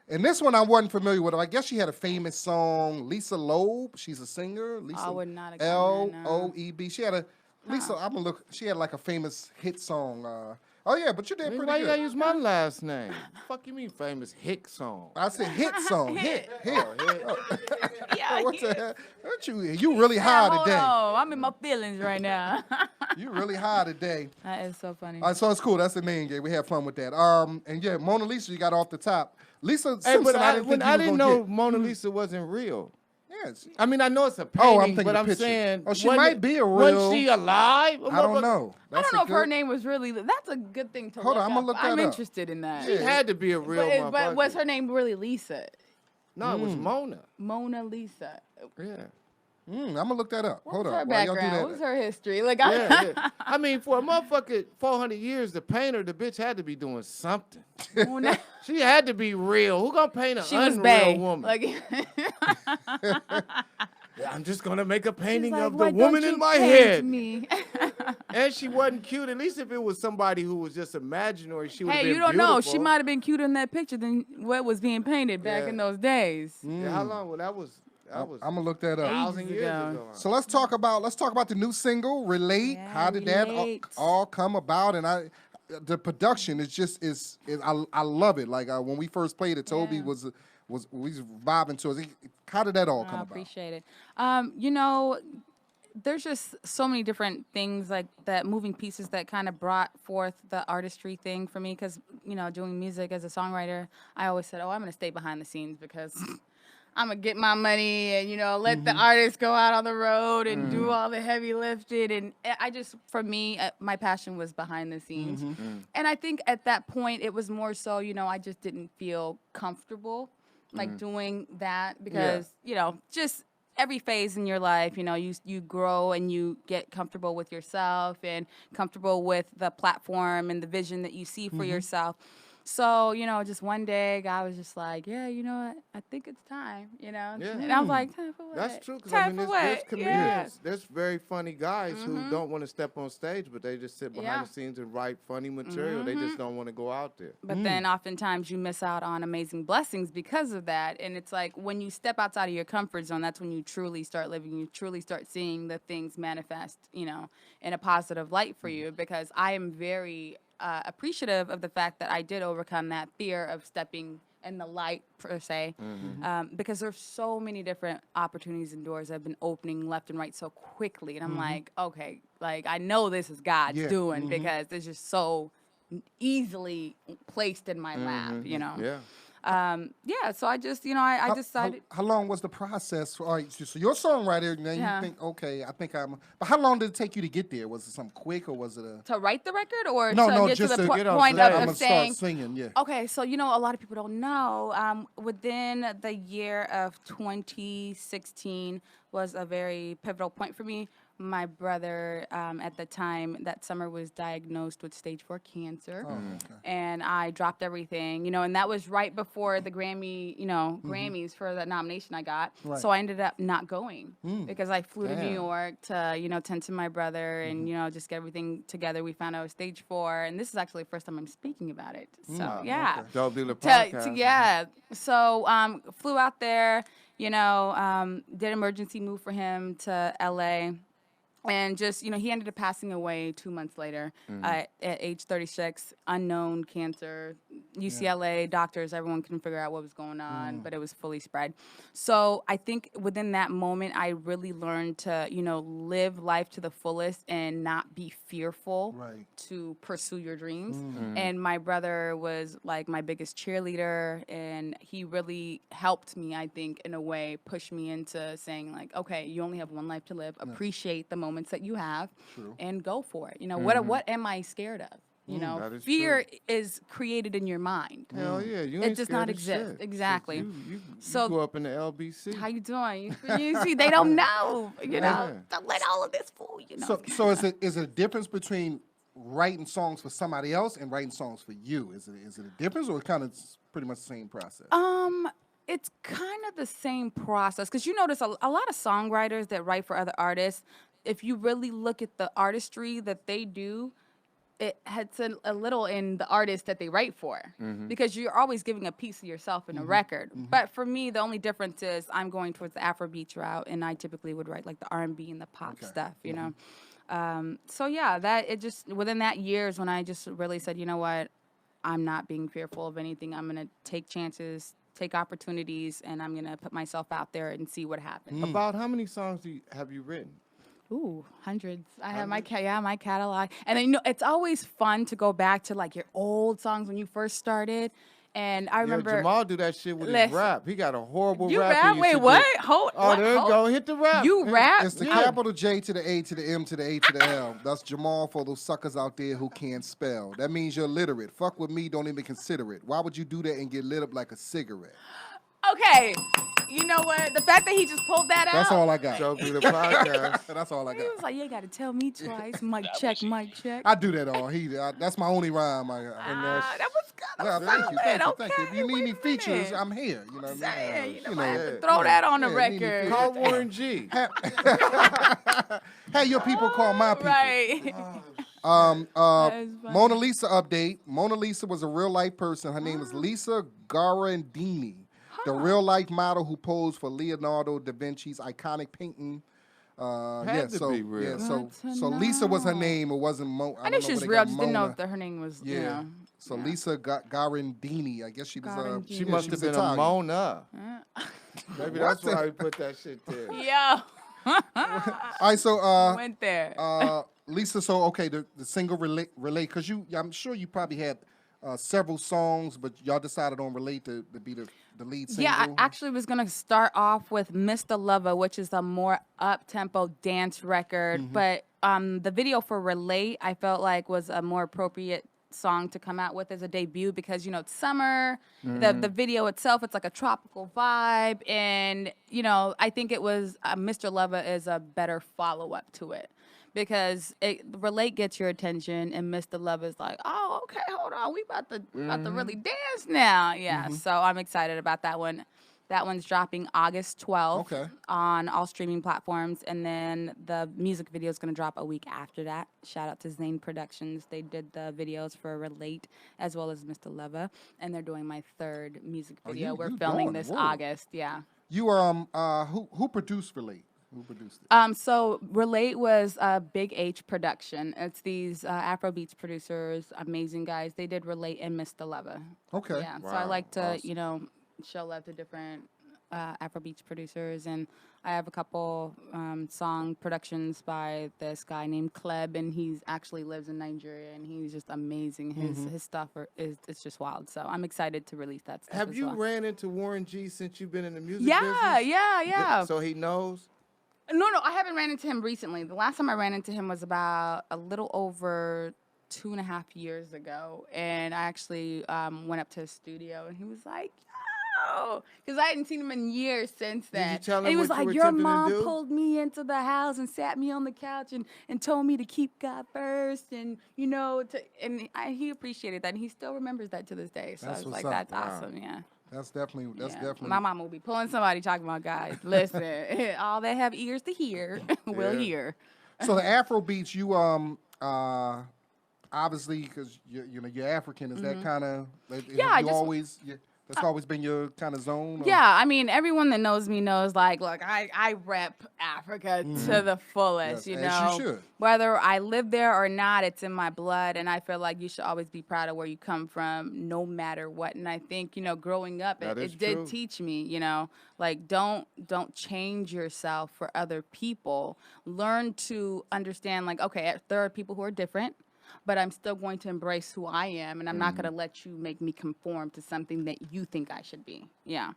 And this one I wasn't familiar with. I guess she had a famous song, Lisa Loeb. She's a singer. Lisa I would not have gotten that, no. Loeb. She had a Lisa. I'm gonna look. She had like a famous hit song. Oh yeah, but you did pretty why you gotta good. use my last name? Fuck you mean famous Hixx song? I said hit song. Hit. Yeah, What the hell? Aren't you really high hold today? on. I'm in my feelings right now. You really high today. That is so funny. All right, so it's cool. That's the main game. We had fun with that. And yeah, Mona Lisa, you got off the top. Lisa Hey, Simpson, but I didn't think you I was didn't gonna know get. Mona Lisa wasn't real. Yes. I mean, I know it's a painting, Oh, I'm thinking but the I'm picture. saying, Oh, she wasn't might it- be a Wasn't real- she alive? I don't know. I That's don't know a if her good- name was really. That's a good thing to Hold look on, I'ma up. look that I'm up. interested in that. She had to be a real motherfucker. But was her name really Lisa? No, it was Mm. Mona. Mona Lisa. Yeah. I'm gonna look that up. What Hold was on. her While y'all do background? that. What was her history? Like, Yeah, yeah. I mean, for a motherfucker, 400 years, the painter, the bitch had to be doing something. Mona, She had to be real. Who gonna paint an she was unreal bae. woman? Like, Yeah, I'm just gonna make a painting like, of "Why the don't woman you in my paint head. Me? And she wasn't cute. At least if it was somebody who was just imaginary, she would have Hey, been you don't beautiful. know. She might have been cuter in that picture than what was being painted back Yeah. in those days. Yeah, how long? Well, that was I'm gonna look that up. 1,000 Ages years ago. ago. So let's talk about the new single, Relate. Yeah, How did that Relate. all come about? And the production is just I love it. Like when we first played it, Tobe Yeah. was we was vibing to it. How did that all come I about? appreciate it. You know, there's just so many different things like that, moving pieces that kind of brought forth the artistry thing for me. Because doing music as a songwriter, I always said, "Oh, I'm gonna stay behind the scenes because I'm gonna get my money and let the artists go out on the road and do all the heavy lifting." And I just, for me, my passion was behind the scenes. And I think at that point it was more so, I just didn't feel comfortable like doing that because just every phase in your life, you grow and you get comfortable with yourself and comfortable with the platform and the vision that you see for yourself. So, just one day, God was just like, yeah, you know what? I think it's time, Yeah. And I was like, time for what? That's true. Because Time I mean, for there's what? comedians, Yeah. there's very funny guys who don't want to step on stage, but they just sit behind Yeah. the scenes and write funny material. They just don't want to go out there. But then oftentimes you miss out on amazing blessings because of that. And it's like when you step outside of your comfort zone, that's when you truly start living. You truly start seeing the things manifest, in a positive light for you. Because I am very appreciative of the fact that I did overcome that fear of stepping in the light, per se, because there's so many different opportunities and doors that have been opening left and right so quickly. And I'm like, okay, like I know this is God's Yeah. doing because it's just so easily placed in my lap, Yeah. So I just, I decided. How long was the process? All right, so you're a songwriter, now Yeah. you think, okay, I think I'm. But how long did it take you to get there? Was it something quick or was it a? To write the record or No, to no, get just to the to get on point stage. of, I'm of gonna saying, start singing. Yeah. okay, so a lot of people don't know. Within the year of 2016 was a very pivotal point for me. My brother, at the time, that summer was diagnosed with stage 4 cancer, and I dropped everything, and that was right before the Grammys for the nomination I got. Right. So I ended up not going because I flew to New Damn. York to tend to my brother and just get everything together. We found out it was stage 4, and this is actually the first time I'm speaking about it. So yeah. Dope Dealer Podcast. Yeah. So flew out there, did emergency move for him to LA. And just, he ended up passing away 2 months later at age 36, unknown cancer, UCLA, doctors, everyone couldn't figure out what was going on, but it was fully spread. So I think within that moment, I really learned to, live life to the fullest and not be fearful Right. to pursue your dreams. And my brother was like my biggest cheerleader, and he really helped me, I think, in a way, push me into saying like, okay, you only have one life to live. Appreciate the moments that you have and go for it. What am I scared of? That is Fear is created in your mind. Hell yeah, you It ain't does scared not of exist. shit. Exactly. You So- grew up in the LBC. How you doing? You see, they don't know. Yeah. Don't let all of this fool you. So is it a difference between writing songs for somebody else and writing songs for you? Is it a difference or kind of pretty much the same process? It's kind of the same process because you notice a lot of songwriters that write for other artists. if you really look at the artistry that they do, it has a little in the artist that they write for, because you're always giving a piece of yourself in a record. But for me, the only difference is I'm going towards the Afrobeats route, and I typically would write like the R&B and the pop stuff, you know. So yeah, that it just within that year is when I just really said, you know what, I'm not being fearful of anything. I'm gonna take chances, take opportunities, and I'm gonna put myself out there and see what happens. About how many songs have you written? Ooh, hundreds. I have my my catalog, and then, you know, it's always fun to go back to like your old songs when you first started. And I remember Jamal do that shit with his Listen. rap. He got a horrible you rap. he rap. used Wait, to do. what? Hold. Oh, what? there you Hold- go. Hit the rap. You rap? It's the Yeah. capital J to the A to the M to the A to the L. That's Jamal for those suckers out there who can't spell. That means you're illiterate. Fuck with me, don't even consider it. Why would you do that and get lit up like a cigarette? Okay. You know what? The fact that he just pulled that That's out. all I got. Show through the podcast. That's all I He got. was like, you ain't got to tell me twice. Mic check, mic check. I do that all. That's my only rhyme. That was good. Yeah, That was thank you, thank you, thank you. If Okay, you need wait me a features, minute. I'm here. You know what I mean? Saying, you know, You I have know, to throw that on the yeah, need me record. Call Warren G. Hey, your people call my people. Right. Um, That is funny. Mona Lisa update. Mona Lisa was a real life person. Her name is Lisa Garandini, the real life model who posed for Leonardo da Vinci's iconic painting. Had to be real. Yeah, so Good to so Lisa was her know. name. It wasn't Mo. I knew don't she know was where they real. I got just didn't know Mona. if her name was, Yeah. you know. So yeah. Lisa Garandini. I guess she was. Garandini. She Yeah, must she have was been a Italian. Mona. Uh, Maybe that's why he put that shit there. Yo. All right, so Went there. Lisa, so okay, the single relate because I'm sure you probably had several songs, but y'all decided on relate to be the lead single. Yeah, I actually was gonna start off with Mr. Lover, which is a more up-tempo dance record. But the video for Relate, I felt like was a more appropriate song to come out with as a debut because, you know, it's summer. The video itself, it's like a tropical vibe, and, you know, I think it was Mr. Lover is a better follow-up to it. Because Relate gets your attention, and Mr. Love is like, oh, okay, hold on, we about to really dance now. Yeah, so I'm excited about that one. That one's dropping August 12th Okay. on all streaming platforms, and then the music video is going to drop a week after that. Shout out to Zane Productions. They did the videos for Relate as well as Mr. Lover, and they're doing my third music video. We're you filming doing it. this Whoa. August. Yeah. You who produced Relate? Who produced it? So Relate was a Big H production. It's these Afrobeats producers, amazing guys. They did Relate and Mr. Lover. Okay. Yeah. So I Wow, like to, awesome. you know, show love to different Afrobeats producers, and I have a couple song productions by this guy named Kleb, and he's actually lives in Nigeria, and he's just amazing. His stuff it's just wild. So I'm excited to release that stuff. Have as you well. ran into Warren G since you've been in the music Yeah, business? yeah. So he knows? No, I haven't ran into him recently. The last time I ran into him was about a little over 2.5 years ago, and I actually went up to his studio, and he was like, "Yo," because I hadn't seen him in years since then. you tell and he him was what you like, were "Your attempting to mom do?" pulled me into the house and sat me on the couch and told me to keep God first, and you know, he appreciated that, and he still remembers that to this day. So That's I was what's like, up. "That's Wow. awesome, yeah." That's definitely Yeah. My mom will be pulling somebody talking about God. Listen, all that have ears to hear will Yeah. hear. So the Afro beats, you obviously because you're African. Is that kind of Yeah, I You just- always that's always been your kind of zone? Or? Yeah, I mean, everyone that knows me knows, like, look, I rep Africa to the fullest, Yes, you as you know. should. Whether I live there or not, it's in my blood, and I feel like you should always be proud of where you come from, no matter what. And I think, you know, growing up, That is it did true. teach me, you know, like, don't change yourself for other people. Learn to understand, like, okay, there are people who are different, but I'm still going to embrace who I am, and I'm not going to let you make me conform to something that you think I should be. Yeah.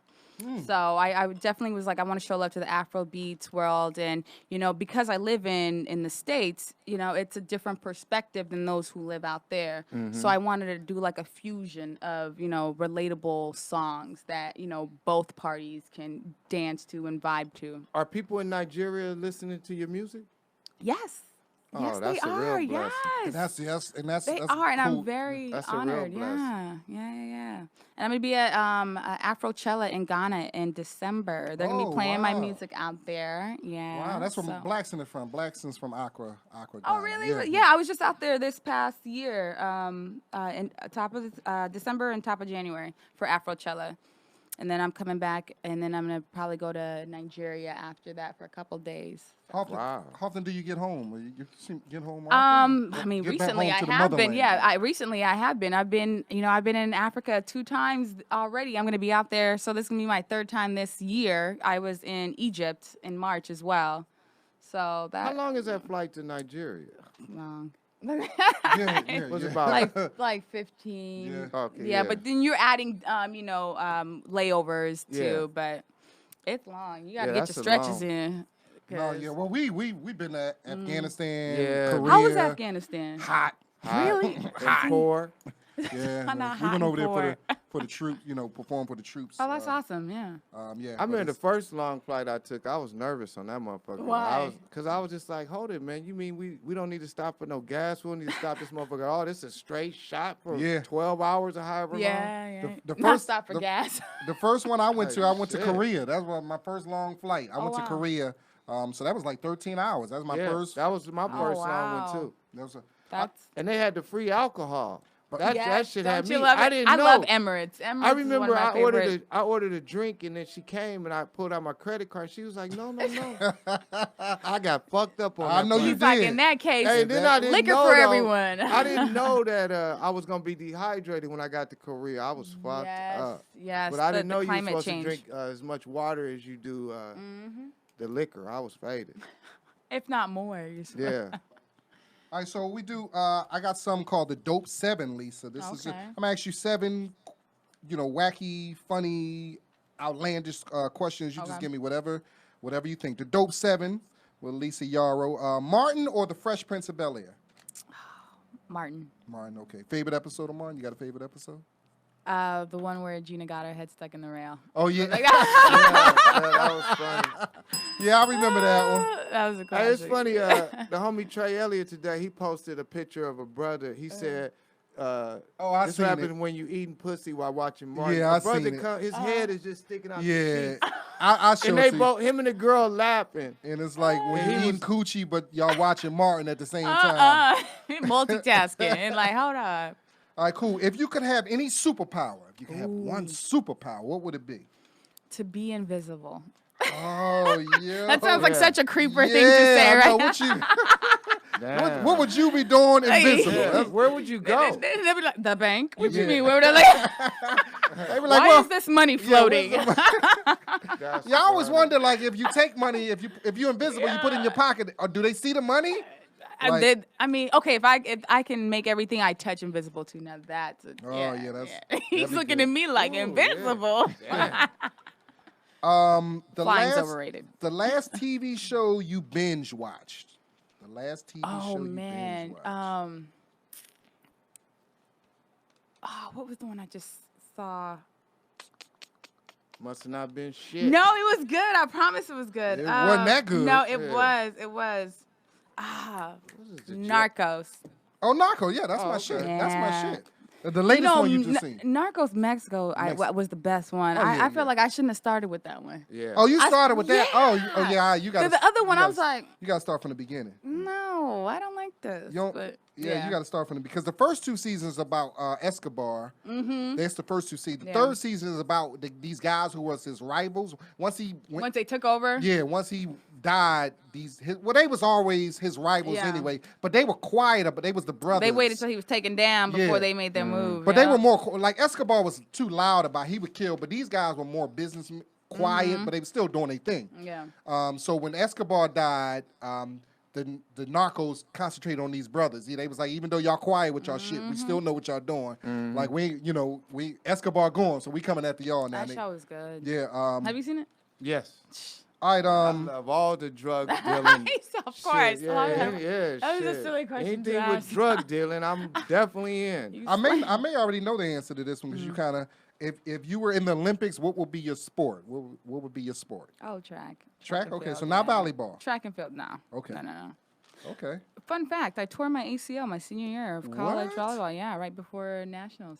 So I definitely was like, I want to show love to the Afro beats world, and you know, because I live in the States, you know, it's a different perspective than those who live out there. So I wanted to do like a fusion of, you know, relatable songs that, you know, both parties can dance to and vibe to. Are people in Nigeria listening to your music? Yes. Oh, Yes, that's they a are. real blessing. Yes. That's They that's are, and cool. I'm very That's a real honored. blessing. Yeah. And I'm gonna be at Afrochella in Ghana in December. They're gonna Oh, be playing my wow. music out there. Yeah. Wow, that's where so- Blackson is from. Blackson's from Accra, Oh, Ghana. really? Yeah, I was just out there this past year, in top of December and top of January for Afrochella. And then I'm coming back, and then I'm gonna probably go to Nigeria after that for a couple days. How often do you get home? Get home often? I mean, Get back recently home I to the have been. motherland. Yeah, I have been. I've been in Africa 2 times already. I'm gonna be out there, so this is gonna be my 3rd time this year. I was in Egypt in March as well. So that How long is that flight to Nigeria? long. Yeah, What's yeah. about? like 15. Yeah. Okay, Yeah, but then you're adding layovers too, Yeah. but it's long. You gotta Yeah, get that's your a stretches long- in. No, 'cause- yeah. Well, we've been to Afghanistan, Yeah. Korea. How was Afghanistan? Hot. Really? And poor. Yeah, Kinda we hot went and over there poor. for the troops. Perform for the troops. Oh, that's awesome. Yeah. Yeah. I but remember the it's- first long flight I took, I was nervous on that motherfucker. Why? Because I was just like, hold it, man. You mean we don't need to stop for no gas? We don't need to stop this motherfucker. Oh, this is a straight shot for Yeah. 12 hours or however long? Yeah. The Not first- stop for the- gas. The first one I went to Shit. Korea. That was my first long flight. I went to wow. Korea. So that was like 13 hours. That was my Yeah, first. that was my first long wow. one, too. That was That's And they had the free alcohol. That shit had don't me. you love I it? didn't I know. love Emirates. Emirates I is one remember of my favorite. I ordered a drink and then she came and I pulled out my credit card. She was like, no. I got fucked up on I that know you plane. He's like, did. in that case, Hey, then I didn't liquor know, for though, everyone. I didn't know that I was gonna be dehydrated when I got to Korea. I was fucked up. Yes. But I didn't know the you were climate supposed change. to drink as much water as you do the liquor. I was faded. If not more. You're supposed- Yeah. All right, so we do. I got something called the Dope 7, Lisa. This is. Okay. I'm gonna ask you 7, wacky, funny, outlandish questions. You just Okay. give me whatever you think. The Dope 7 with Lisa Yaro. Martin or the Fresh Prince of Bel-Air? Martin. Martin. Okay. Favorite episode of Martin? You got a favorite episode? The one where Gina got her head stuck in the rail. Oh yeah. Like, Yeah, that was funny. Yeah, I remember that one. that was a Hey, classic. it's funny. The homie Trey Elliott today, he posted a picture of a brother. He said, Oh, I this seen happened it. when you eating pussy while watching Martin. Yeah, I A brother seen it. his head is just sticking out the Yeah, sheet. I showed And they you. both, him and the girl laughing. And it's like when And you he eating coochie, but y'all watching Martin at the same Uh-uh. time. Multitasking. And like, hold up. All right, cool. If you could have any superpower, if you could have one superpower, what would it be? To be invisible. Oh yeah. That sounds like yeah. such a creeper thing to say, I know. right? What would you be doing invisible? Yeah, That's- where would you go? They'd be like, the bank? What Yeah. you mean? Where would I like? They were like, Why well, is this money floating? That's yeah, I always funny. wonder, like, if you take money, if you're invisible, you put it in your pocket, or do they see the money? Like- I mean, okay, if I can make everything I touch invisible too, now that's a, Oh, yeah, that's- He's that'd be looking good. at me like Ooh, yeah. invincible. The Flying's last, overrated. The last TV show you binge watched. The last TV Oh show you man. binge watched. What was the one I just saw? Must have not been shit. No, it was good. I promise it was good. It wasn't that good. No, it Yeah. was. It was. This is the Narcos. Oh, Narco, yeah, that's Oh, my okay. shit. That's my Yeah. shit. The latest one you just N- seen. Narcos Mexico was the best one. Oh, yeah, I feel yeah. like I shouldn't have started with that one. Yeah. Oh, you I- started with that? yeah. You got The other one, I was like, you got to start from the beginning. no, I don't like this. You don't, but, yeah, you got to start from the because the first 2 seasons about Escobar. Mm-hmm. That's the first 2 seasons. The Yeah. third season is about these guys who was his rivals. Once he went, Once they took over. once he died, they was always his rivals Yeah. anyway. But they were quieter. But they was the brothers. They waited till he was taken down before Yeah. they made their move. But they yeah. were more like Escobar was too loud about he would kill. But these guys were more business quiet. But they were still doing their thing. Yeah. So when Escobar died, the narcos concentrated on these brothers. They was like, even though y'all quiet with y'all shit, we still know what y'all doing. Like we Escobar going, so we coming after y'all now. That show was good. Yeah. Have you seen it? Yes. All right. I love all the drug dealing. Of shit. course. Yeah, Oh, yeah. yeah, That was a shit. silly question to Anything with ask. drug dealing, I'm definitely in. You I may already know the answer to this one because you kind of, if you were in the Olympics, what would be your sport? What would be your sport? Oh, track. Track? and Okay, field, so not yeah. volleyball. Track and field, no. Okay. No. Okay. Fun fact: I tore my ACL my senior year of college What? volleyball. Yeah, right before nationals.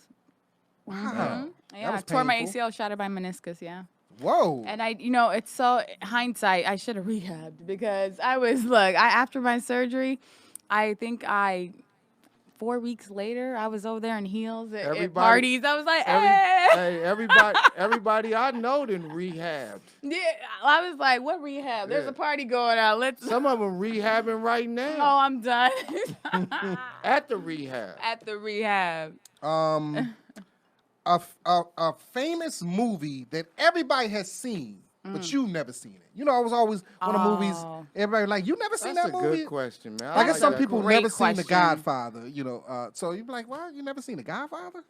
Wow. Yeah, That I was tore my painful. ACL, shattered my meniscus. Yeah. Whoa. And it's so hindsight. I should have rehabbed because I was after my surgery, I think 4 weeks later I was over there in heels at Everybody- parties. I was like, Hey, everybody I know done rehabbed. yeah. I was like, what rehab? There's Yeah. a party going on. Let's. Some of them rehabbing right Oh, now I'm done. at the rehab. At the rehab. A famous movie that everybody has seen, but you've never seen it. You know, I was always one of the movies. Oh. Everybody like, you never seen That's that a movie? good question, man. I guess some that people great never seen The question. Godfather. You know, so you're like, well, you never seen The Godfather?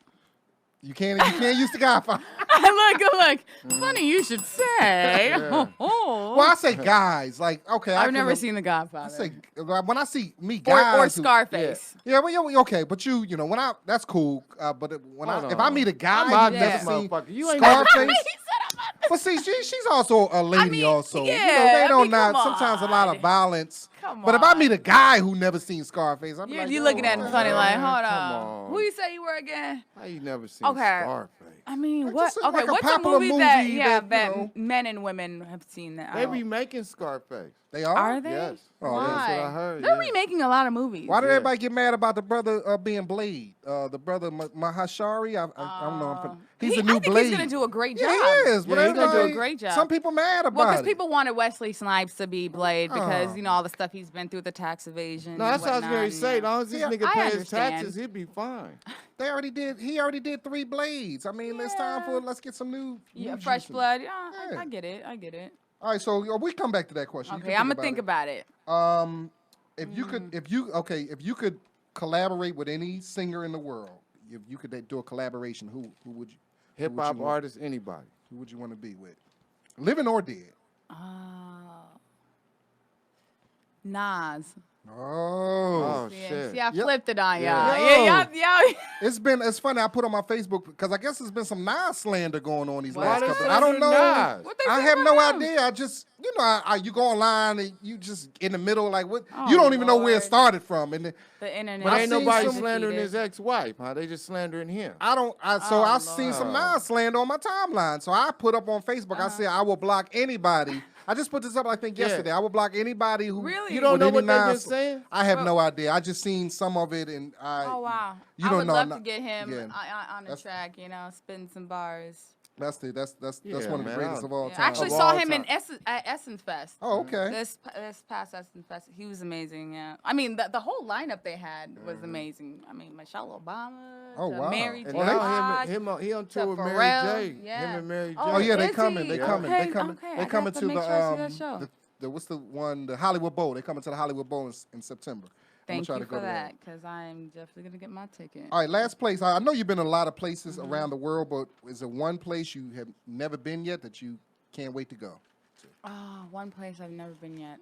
You can't use The Godfather. look. Funny you should say. Yeah. Well, I say guys, like, okay. I I've can never rem- seen The I Godfather. say when I see me or guys, Scarface. yeah, well, yeah, okay, but you know, that's cool. But Hold if I on. meet a guy I'm out who's this never seen motherfucker. You ain't never- Scarface, He said I'm not- but see, she's also a lady. mean, also, you know, yeah, they I don't mean, not come sometimes a lot of on. violence. Come But if I on. meet a guy who never seen Scarface, I'm like, You're looking at him funny, like, hold Come on. on. Who you say you were again? How you never seen Okay. Scarface? I mean, Like, what? just Okay, like a what's a popular movie that movie yeah that, you that know- men and women have seen that? They remaking Scarface. They are. Are they? Yes. Oh, Why? That's what I heard. They're yeah. remaking a lot of movies. Why did Yeah. everybody get mad about the brother being Blade? The brother Mahashari. I don't know. He's the new I think Blade. he's gonna do a great job. Yeah, he is. But Yeah, he's gonna do a everybody- great job. Some people mad about Well, because it. people wanted Wesley Snipes to be Blade because Oh. all the stuff he's been through, the tax evasion. No, that's and what I was going to whatnot, say. As and, long as this Yeah, nigga I pay his understand. taxes, he'll be fine. They already did. He already did 3 Blades. I mean, it's time for let's get some new. yeah, new fresh juices. blood. Yeah, Yeah. I get it. I get it. All right, so we come back to that question. You Okay, can I'm gonna think it. about it. If you could, if you could collaborate with any singer in the world, if you could do a collaboration, who would you? Hip hop artist, anybody. Who would you want to be with, living or dead? Nas. Oh, Oh, Yeah, shit. see, I Yep. flipped it on y'all. Yeah. Yeah, it's funny. I put on my Facebook because I guess there's been some Nas slander going on these Why last they couple. slander I don't know. Nas? What they I say have no about him? idea. I just, you know, you go online and you just in the middle, like what? Oh, you don't even know where it Lord. started from, and The internet. But I ain't seen nobody some- slandering his ex-wife, huh? They just slandering him. So I've seen some Lord. Nas slander on my timeline. So I put up on Facebook. I said I will block anybody. I just put this up, I think, Yeah. yesterday. I will block anybody who. Really? You don't with know any what they've been Nas- saying? I have no idea. I just seen some of it, and Oh wow! You I don't would know. love I'm to not- get him yeah. on the track. Spin some bars. That's Yeah, one of the man, greatest I- of all Yeah, time. I actually Of saw all him time. at Essence Fest. Oh, okay. This past Essence Fest, he was amazing. Yeah, I mean the whole lineup they had was amazing. I mean Michelle Obama, Oh, to wow. Mary And J. now Blige, he on to tour with Mary Pharrell. J. Yeah. Him and Mary J. Oh, Oh yeah, they is coming. he? They coming. Okay, They coming. okay, They I coming got to make the sure I see that show. the what's the one? The Hollywood Bowl. They coming to the Hollywood Bowl in September. Thank try you to go for to that, because I'm definitely gonna get my ticket. All right, last place. I know you've been in a lot of places around the world, but is there one place you have never been yet that you can't wait to go? Oh, one place I've never been yet.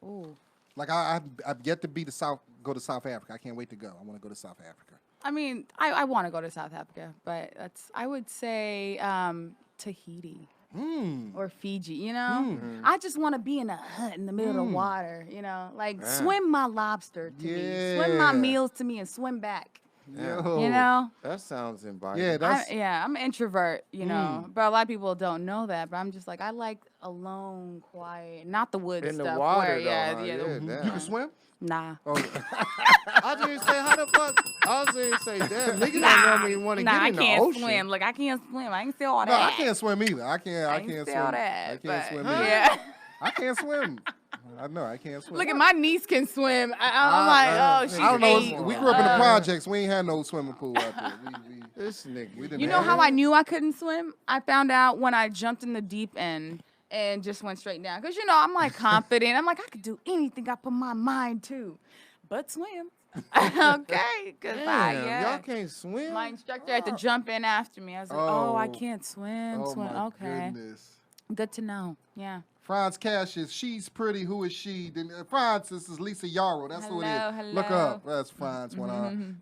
Ooh. Like I've yet to go to South Africa. I can't wait to go. I want to go to South Africa. I mean, I want to go to South Africa, but I would say Tahiti or Fiji. I just want to be in a hut in the middle of the water. Like swim my lobster to me, swim my Yeah. meals to me, and swim back. Yo. That sounds inviting. Yeah, that's I'm an introvert, but a lot of people don't know that. But I'm just like I like alone, quiet, not the woods in the stuff. water, where, though, yeah, huh? yeah, Yeah, the- damn. you can swim. Nah. Oh, I was gonna say, how the fuck? I was gonna say, damn, niggas don't normally want to Nah, get I in the can't ocean. swim. Look, I can't swim. I can see all no, that. I can't swim either. I can't see swim. all that. I can't but- swim either. Yeah. I can't swim. I know I can't swim. Look at my niece can swim. I'm like, oh, she's I don't know. 8. We grew up in the projects. We ain't had no swimming pool out there. This nigga. We didn't You know have how it. I knew I couldn't swim? I found out when I jumped in the deep end and just went straight down. Because, I'm like confident. I'm like, I could do anything I put my mind to. But swim. Okay. Because Damn, y'all can't swim. my instructor had to jump in after me. I was like, oh, I Oh. can't swim. Oh swim. my Okay. goodness. Good to know. Yeah. Franz Cash is She's Pretty, Who Is She? Then Franz, this is Lisa Yaro. That's who it is. Hello, Look her hello. up. That's Franz.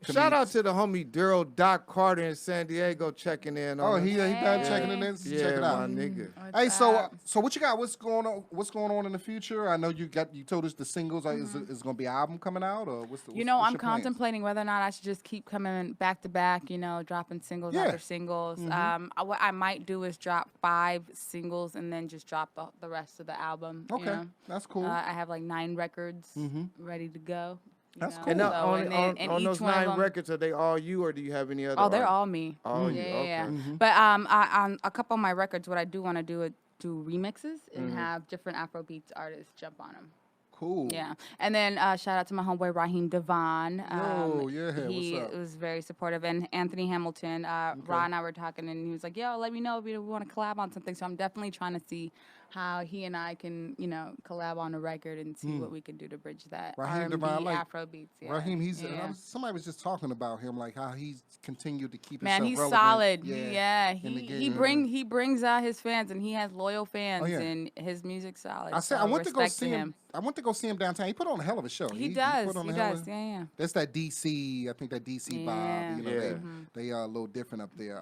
Shout out to the homie Daryl Doc Carter in San Diego checking in on Oh, us. he done Hey. checking it in. Yeah, Check it my out. nigga. Hey, What's so up? so what you got? What's going on? What's going on in the future? I know you told us the singles. Is going to be an album coming out, or what's the? You know, what's I'm your plans? contemplating whether or not I should just keep coming back to back, you know, dropping singles Yeah. after singles. What I might do is drop 5 singles and then just drop the rest of the album. you Okay, know. that's cool. I have like 9 records ready to go. you That's know, cool. And so- on each those one of 9 them- records, are they all you, or do you have any other? Oh, they're artists? all me. All yeah, you, yeah, yeah. okay. But on a couple of my records, what I do want to do is do remixes and have different Afrobeats artists jump on them. Cool. Yeah, and then shout out to my homeboy Raheem Devon. Yo, yeah, he what's up? was very supportive, and Anthony Hamilton. Ra and I were talking, and he was like, "Yo, let me know if we want to collab on something." So I'm definitely trying to see how he and I can, you know, collab on a record and see what we can do to bridge that Raheem R&B, Devon, like Afrobeats. Yeah. Raheem, yeah. somebody was just talking about him, like how he's continued to keep Man, himself he's relevant. solid. Yeah. in the He game. he brings out his fans, and he has loyal fans, yeah. and his music's solid. I said so I went to go respect see him. I went to go see him downtown. He put on a hell of a show. He does. put on He a hell does. of- Yeah, yeah. That's that DC. I think that DC Yeah. vibe. You know, Yeah. they are a little different up there.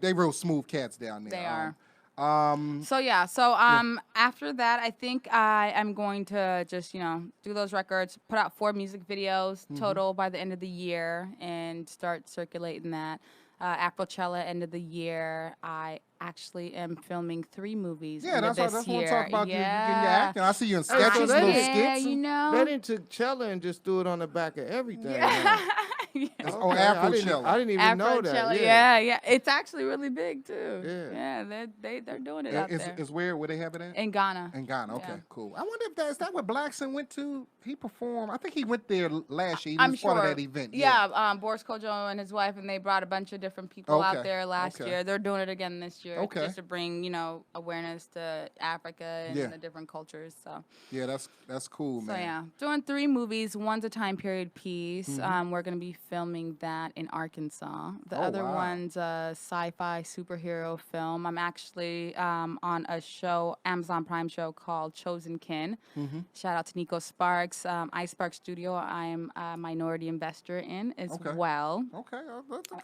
They real smooth cats down there. They are. are. So yeah, after that, I think I am going to just, you know, do those records, put out 4 music videos total by the end of the year, and start circulating that. Afrochella end of the year. I actually am filming 3 movies. Yeah, end of that's this what I want year. to talk about. You getting your Yeah. acting. I see you in so sketches, they little did- Yeah, skits. you know. They didn't took Cella and just threw it on the back of everything. Yeah. Oh, Okay, Afrochella. I didn't even know that. Afrochella, Yeah. yeah. It's actually really big too. Yeah. Yeah, they're doing it out there. Is where they have it at? In Ghana. In Ghana, okay, Yeah. cool. I wonder if is that where Blackson went to? He performed. I think he went there last year. He I'm was sure. part of that event. Yeah, Boris Kojo and his wife, and they brought a bunch of different people out Okay, there last okay. year. They're doing it again this year, Okay. just to bring, you know, awareness to Africa and Yeah. the different cultures. So, Yeah, that's cool, so man. yeah, doing 3 movies. One's a time period piece. We're gonna be filming that in Arkansas. The Oh, other wow. one's a sci-fi superhero film. I'm actually on a show, Amazon Prime show called Chosen Kin. Shout out to Nico Sparks, iSpark Studio. I'm a minority investor in as Okay. well. Okay.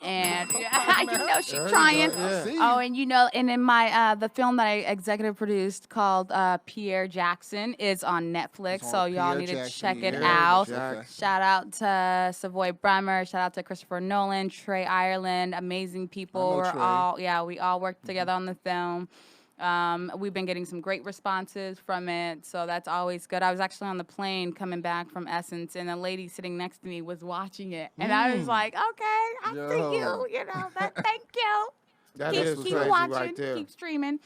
And yeah, you know she's There you trying. go, yeah. See? Oh, and you know, and in my the film that I executive produced called Pierre Jackson is on Netflix, It's on so y'all Pierre need to Jackson, check it Pierre out. Jackson. Shout out to Savoy Bremer. Shout out to Christopher Nolan, Trey Ireland. Amazing people. I know Trey. We all worked together on the film. We've been getting some great responses from it, so that's always good. I was actually on the plane coming back from Essence, and a lady sitting next to me was watching it, and I was like, "Okay, I see you. You know, thank you. That keep is keep crazy watching, right there. keep streaming."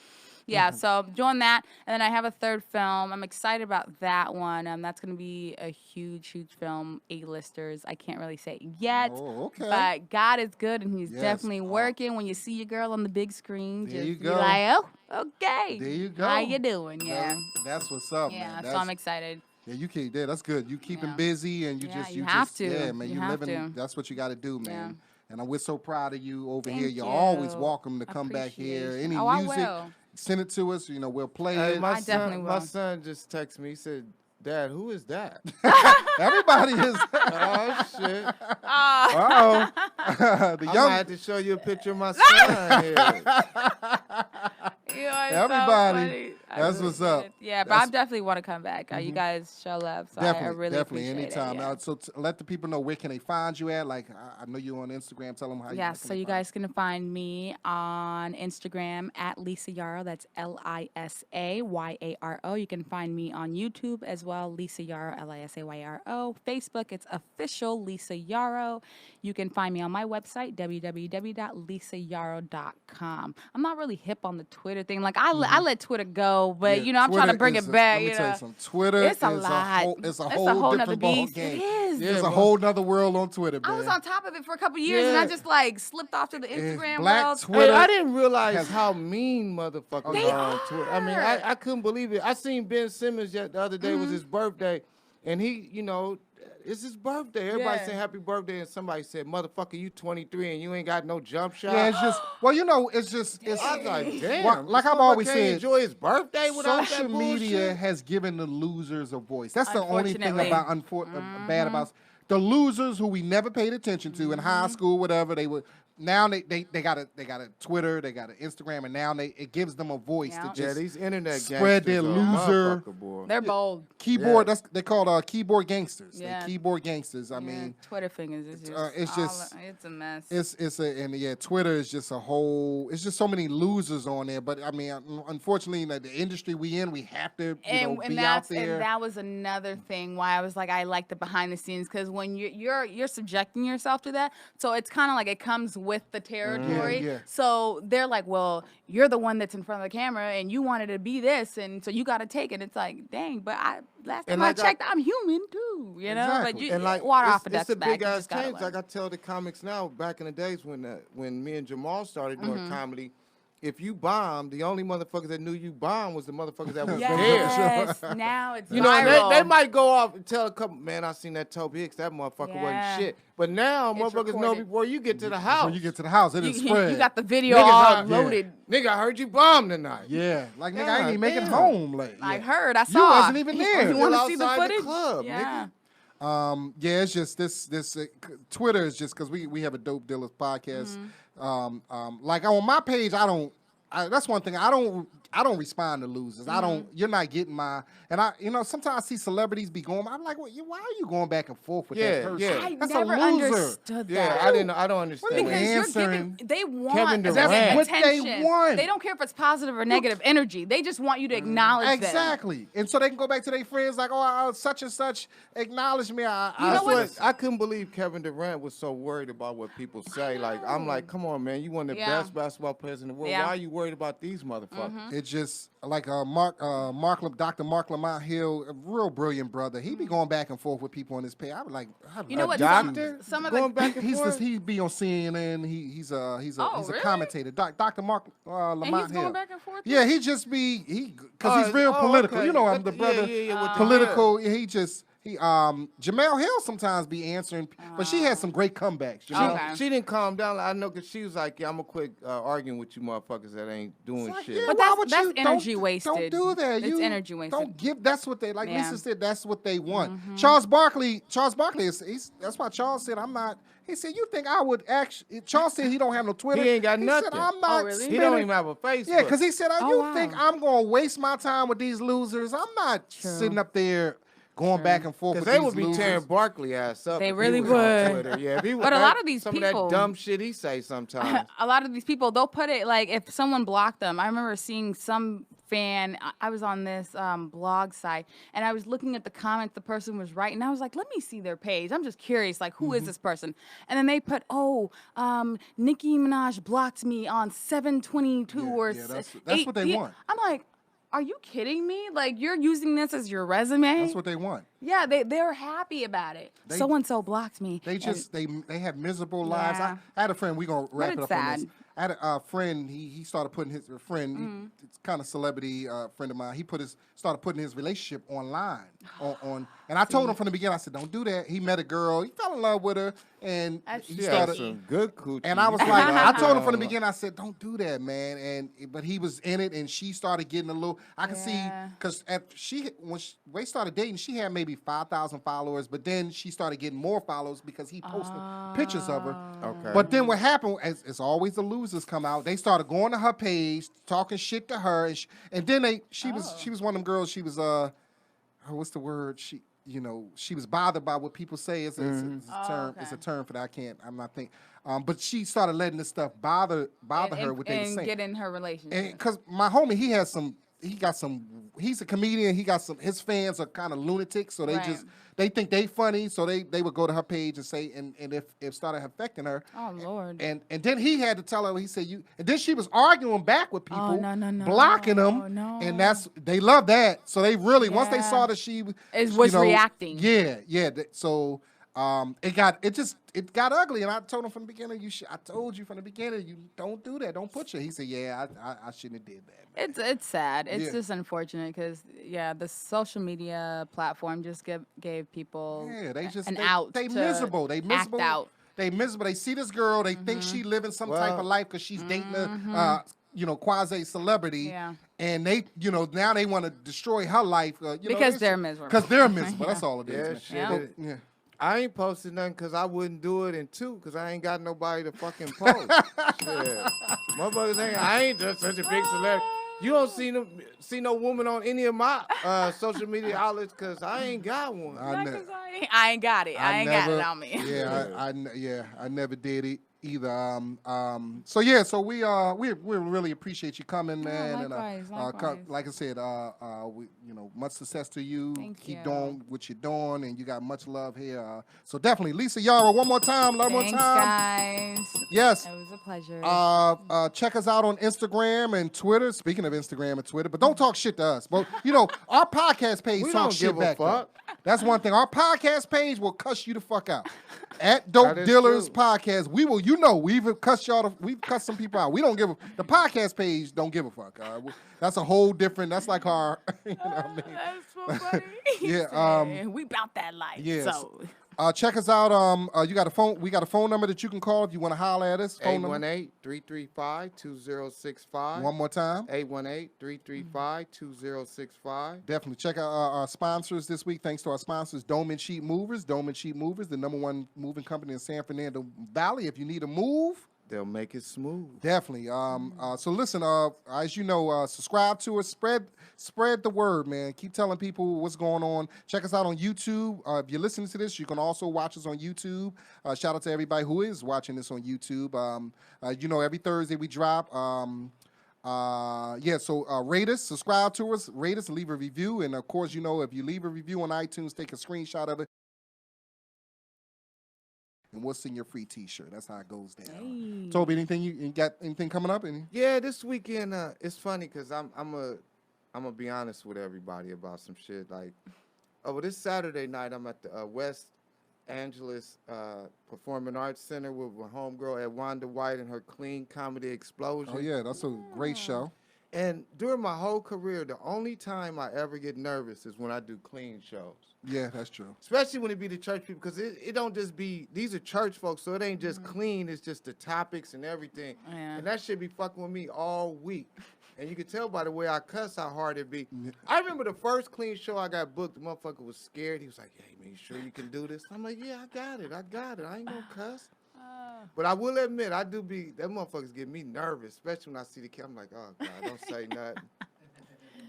Yeah, so doing that, and then I have a 3rd film. I'm excited about that one. That's gonna be a huge film. A-listers. I can't really say yet, Oh, okay. but God is good, and He's Yes. definitely Oh. working. When you see your girl on the big screen, There just you be go. like, "Oh, okay. There you go. How you doing?" Yeah, That's what's up, yeah. man. So I'm excited. Yeah, you keep there. That's good. You keeping Yeah. busy, and you Yeah, just you you have just to. yeah, man. You You have living. to. That's what you got to do, man. Yeah. And we're so proud of you over here. Thank You're always you. welcome to come back here. Any Appreciation. Oh, I music, will. send it to us. You know, we'll play Hey, it. I definitely my will. son just texted me. He said, "Dad, who is that?" Everybody is. Oh shit! Uh-oh. The I young. might have to show you a picture of my son here. You are Everybody. So funny. I That's really what's up. did. Yeah, but That's- I definitely want to come back. You guys show love, so I really Definitely, appreciate anytime. it. Yeah. So let the people know where can they find you at. Like I know you on Instagram. Tell them how. Yeah, how so can you they find guys can find me on Instagram at Lisa Yaro. That's LISAYARO. You can find me on YouTube as well, Lisa Yaro, LISAYRO. Facebook, it's official Lisa Yaro. You can find me on my website, www.lisayaro.com. I'm not really hip on the Twitter thing. Like I let Twitter go, but Yeah, you know I'm trying to Twitter bring is it back. Let me you tell know. you something. Twitter It's a is lot. It's a It's whole a whole nother different ball beast. game. It is. There's a whole nother world on Twitter, man. I was on top of it for a couple years, and I Yeah. just like slipped off to the Instagram Black world. Twitter. Hey, I didn't realize has- how mean motherfuckers They are on Twitter. I mean, are. I couldn't believe it. I seen Ben Simmons the other day was his birthday, and he, it's his birthday. Everybody Yeah. say happy birthday, and somebody said, motherfucker, you 23 and you ain't got no jump shot. Yeah, it's just well, you know, it's just it's I was like, damn. Well, like this I've always motherfucker can't said, enjoy his birthday without social that media bullshit. has given the losers a voice. That's the only thing Unfortunately. about bad about the losers who we never paid attention to in high school, whatever they were. Now they got a Twitter, they got an Instagram, and now it gives them a voice Yeah. to Yeah, just these internet spread their gangsters are loser- motherfucker, boy. They're bold. keyboard. That's they called keyboard gangsters. Yeah. They keyboard gangsters. I Yeah, mean, Twitter fingers is just, it's just- it's a mess. Twitter is just a whole. It's just so many losers on there. But I mean, unfortunately, like the industry we in, we have to be out there. And that was another thing why I was like, I like the behind the scenes, because when you're subjecting yourself to that, so it's kind of like it comes with the territory. Yeah. So they're like, well, you're the one that's in front of the camera, and you wanted to be this, and so you got to take it. It's like, dang, but last time And I like checked, I'm human too, you know. But Exactly. you And like water off a it's duck's a back. big you ass just gotta change. learn. Like I tell the comics now, back in the days when me and Jamal started doing comedy, if you bombed, the only motherfuckers that knew you bombed was the motherfuckers that was there. Yes, now it's You know, viral. they might go off and tell a couple, man, I seen that Tobe Hixx, that motherfucker Yeah. wasn't shit. But now It's motherfuckers know recorded. before you get to the house. When you get to the house, it is spread. You got the video Niggas all out- loaded. Nigga, I heard you bomb tonight. Yeah, like nigga, I God ain't even make it damn. home late. I Yeah. heard. I saw. You wasn't even there. You want to Still see the outside the footage? club, Yeah. nigga. Yeah, it's just this Twitter is just because we have a Dope Dealers podcast. Like on my page, that's one thing I don't respond to losers. You're not getting my, and sometimes I see celebrities be going, I'm like, well, why are you going back and forth with that Yeah, person? yeah. I That's never a loser. understood that. Yeah, I don't understand. you Because mean? you're Answering. giving, they want Kevin that Durant. What they attention. want. They don't care if it's positive or negative energy. They just want you to acknowledge them. Exactly. And so they can go back to their friends like, oh, such and such acknowledge me. You I know That's what? what I couldn't believe Kevin Durant was so worried about what people say. Like, I'm like, come on, man, you one of the Yeah. best basketball players in the world. Yeah. Why are you worried about these motherfuckers? It's just like Dr. Mark Lamont Hill, a real brilliant brother. He be going back and forth with people on his page. I was like, You know what? Doctor, Some of going the back and forth. he be on CNN. He's a really? commentator. Dr. Mark Lamont and he's Hill. going back and forth. Yeah, he just be because he's real political. okay. You know, I'm the Yeah, brother. yeah, with the Political. Jamel Hill sometimes be answering, but she had some great comebacks. Jamel. Okay. She didn't calm down. I know because she was like, yeah, I'm going to quit arguing with you motherfuckers that ain't doing It's like, shit. yeah, But why that's- would that's you- energy don't, wasted. Don't do that. It's energy wasted. Don't give. That's what they like. Yeah. Lisa said that's what they want. Charles Barkley is. That's why Charles said I'm not. He said you think I would actually. Charles said he don't have no Twitter. He ain't got He nothing. Said, I'm not. really? He spending- don't even have a Facebook. Yeah, because he said, Oh, you wow. think I'm going to waste my time with these losers? I'm not sitting up there going back and forth with Because they these would be losers. tearing Barkley ass up. They if he really was on would. Twitter. Yeah, if he But a that- lot of these some people- of that dumb shit he say sometimes. A lot of these people, they'll put it like if someone blocked them. I remember seeing some fan. I was on this blog site and I was looking at the comments the person was writing. I was like, let me see their page. I'm just curious, like, who is this person? And then they put, Nicki Minaj blocked me on 7/22 or yeah, that's 8 what they p.m. want. I'm like, are you kidding me? Like, you're using this as your resume? That's what they want. Yeah, they're happy about it. They- So and so blocked me. They and- just they have miserable lives. Yeah. I had a friend. We're gonna wrap it's it up on this. sad. I had a friend. He started putting his friend. It's kind of celebrity friend of mine. He started putting his relationship online on. And I told him from the beginning. I said, don't do that. He met a girl. He fell in love with her, and he She started. had some good coochie. And I was You like, put it I out told him there from the on- beginning, I said, don't do that, man. But he was in it, and she started getting a little. I could see Yeah. because when they started dating, she had maybe 5,000 followers, but then she started getting more followers because he posted pictures of her. Okay. But then what happened? It's always the losers come out. They started going to her page, talking shit to her, and then she was one of them girls. She was what's the word? She was bothered by what people say. It's a term. okay. It's a term for that. I'm not thinking. But she started letting this stuff bother her. What they were and saying. get in her relationship. Because my homie, he's a comedian. His fans are kind of lunatics, so they think they funny, so they would go to her page and say, and if it started affecting her. Oh, Lord. And then he had to tell her, he said, and then she was arguing back with people, no, blocking them, no. and they love that. So they really, once they Yeah. saw that she Was reacting. Yeah. So it got ugly, and I told him from the beginning. I told you from the beginning, you don't do that. Don't put you. He said, yeah, I shouldn't have did that. Man. It's sad. It's Yeah. just unfortunate because the social media platform just gave people out. They to miserable. They miserable. Act out. They miserable. They see this girl. They think she living some type of life because she's dating a quasi celebrity. Yeah. And they, now they want to destroy her life. Because they're miserable. Because they're miserable. That's all it is. Yeah, man. shit. Yeah. I ain't posting nothing because I wouldn't do it, and two, because I ain't got nobody to fucking post. Shit. Motherfuckers think I ain't just such a big celebrity. You don't see no woman on any of my social media outlets because I ain't got one. I ain't got it. I ain't got it on me. Yeah, I never did it either. So we really appreciate you coming, man. Likewise. Like I said, much success to you. Thank Keep you. doing what you're doing, and you got much love here. So definitely, Lisa Yaro, one more time, Thanks, more time. guys. Yes. It was a pleasure. Check us out on Instagram and Twitter. Speaking of Instagram and Twitter, but don't talk shit to us. But our podcast page We talk don't shit give a back. fuck. That's one thing. Our podcast page will cuss you the fuck out. At Dope That is Dealers true. Podcast, we will. We've cussed we've cussed some people out. We don't give the podcast page don't give a fuck. That's a whole different. That's like our. You know what I mean? That's so funny. Yeah, we bout that life. yes. So. Check us out. You got a phone. We got a phone number that you can call if you want to holler at us. Phone number. 818-335-2065. One more time. 818-335-2065. Definitely check out our sponsors this week. Thanks to our sponsors, Doman Sheep Movers. Doman Sheep Movers, the #1 moving company in San Fernando Valley. If you need a move, They'll make it smooth. definitely. So listen, as you know, subscribe to us. Spread the word, man. Keep telling people what's going on. Check us out on YouTube. If you're listening to this, you can also watch us on YouTube. Shout out to everybody who is watching this on YouTube. Every Thursday we drop. So rate us, subscribe to us, rate us, leave a review. And of course, if you leave a review on iTunes, take a screenshot of it. And we'll send you a free T-shirt. That's how it goes down. Hey. Toby, anything you got? Anything coming up? Yeah, this weekend it's funny because I'm gonna be honest with everybody about some shit. Like, this Saturday night I'm at the West Angeles Performing Arts Center with my homegirl at Wanda White and her Clean Comedy Explosion. Oh yeah, that's a great show. And during my whole career, the only time I ever get nervous is when I do clean shows. Yeah, that's true. Especially when it be the church people, because it don't just be, these are church folks, so it ain't just clean, it's just the topics and everything. Yeah. And that shit be fucking with me all week. And you can tell by the way I cuss how hard it be. I remember the first clean show I got booked, the motherfucker was scared. He was like, hey, man, you sure you can do this? I'm like, yeah, I got it. I ain't gonna cuss. But I will admit, that motherfuckers get me nervous, especially when I see the camera. I'm like, oh, God, don't say nothing.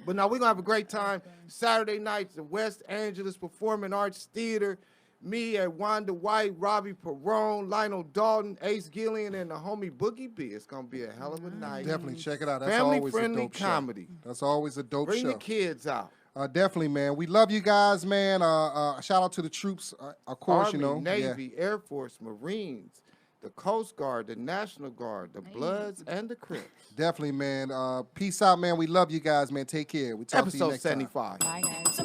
But no, we're going to have a great time. Saturday nights, the West Angeles Performing Arts Theater. Me at Wanda White, Robbie Perrone, Lionel Dalton, Ace Gillian, and the homie Boogie B. It's going to be a hell of a night. Definitely check it out. That's always a Family-friendly dope comedy. show. That's always a dope Bring show. the kids out. Definitely, man. We love you guys, man. Shout out to the troops, of course, Army, Navy, Air Force, Marines, the Coast Guard, the National Guard, the Bloods, and the Crips. Definitely, man. Peace out, man. We love you guys, man. Take care. We talk to you Episode next time. 75. Bye, guys.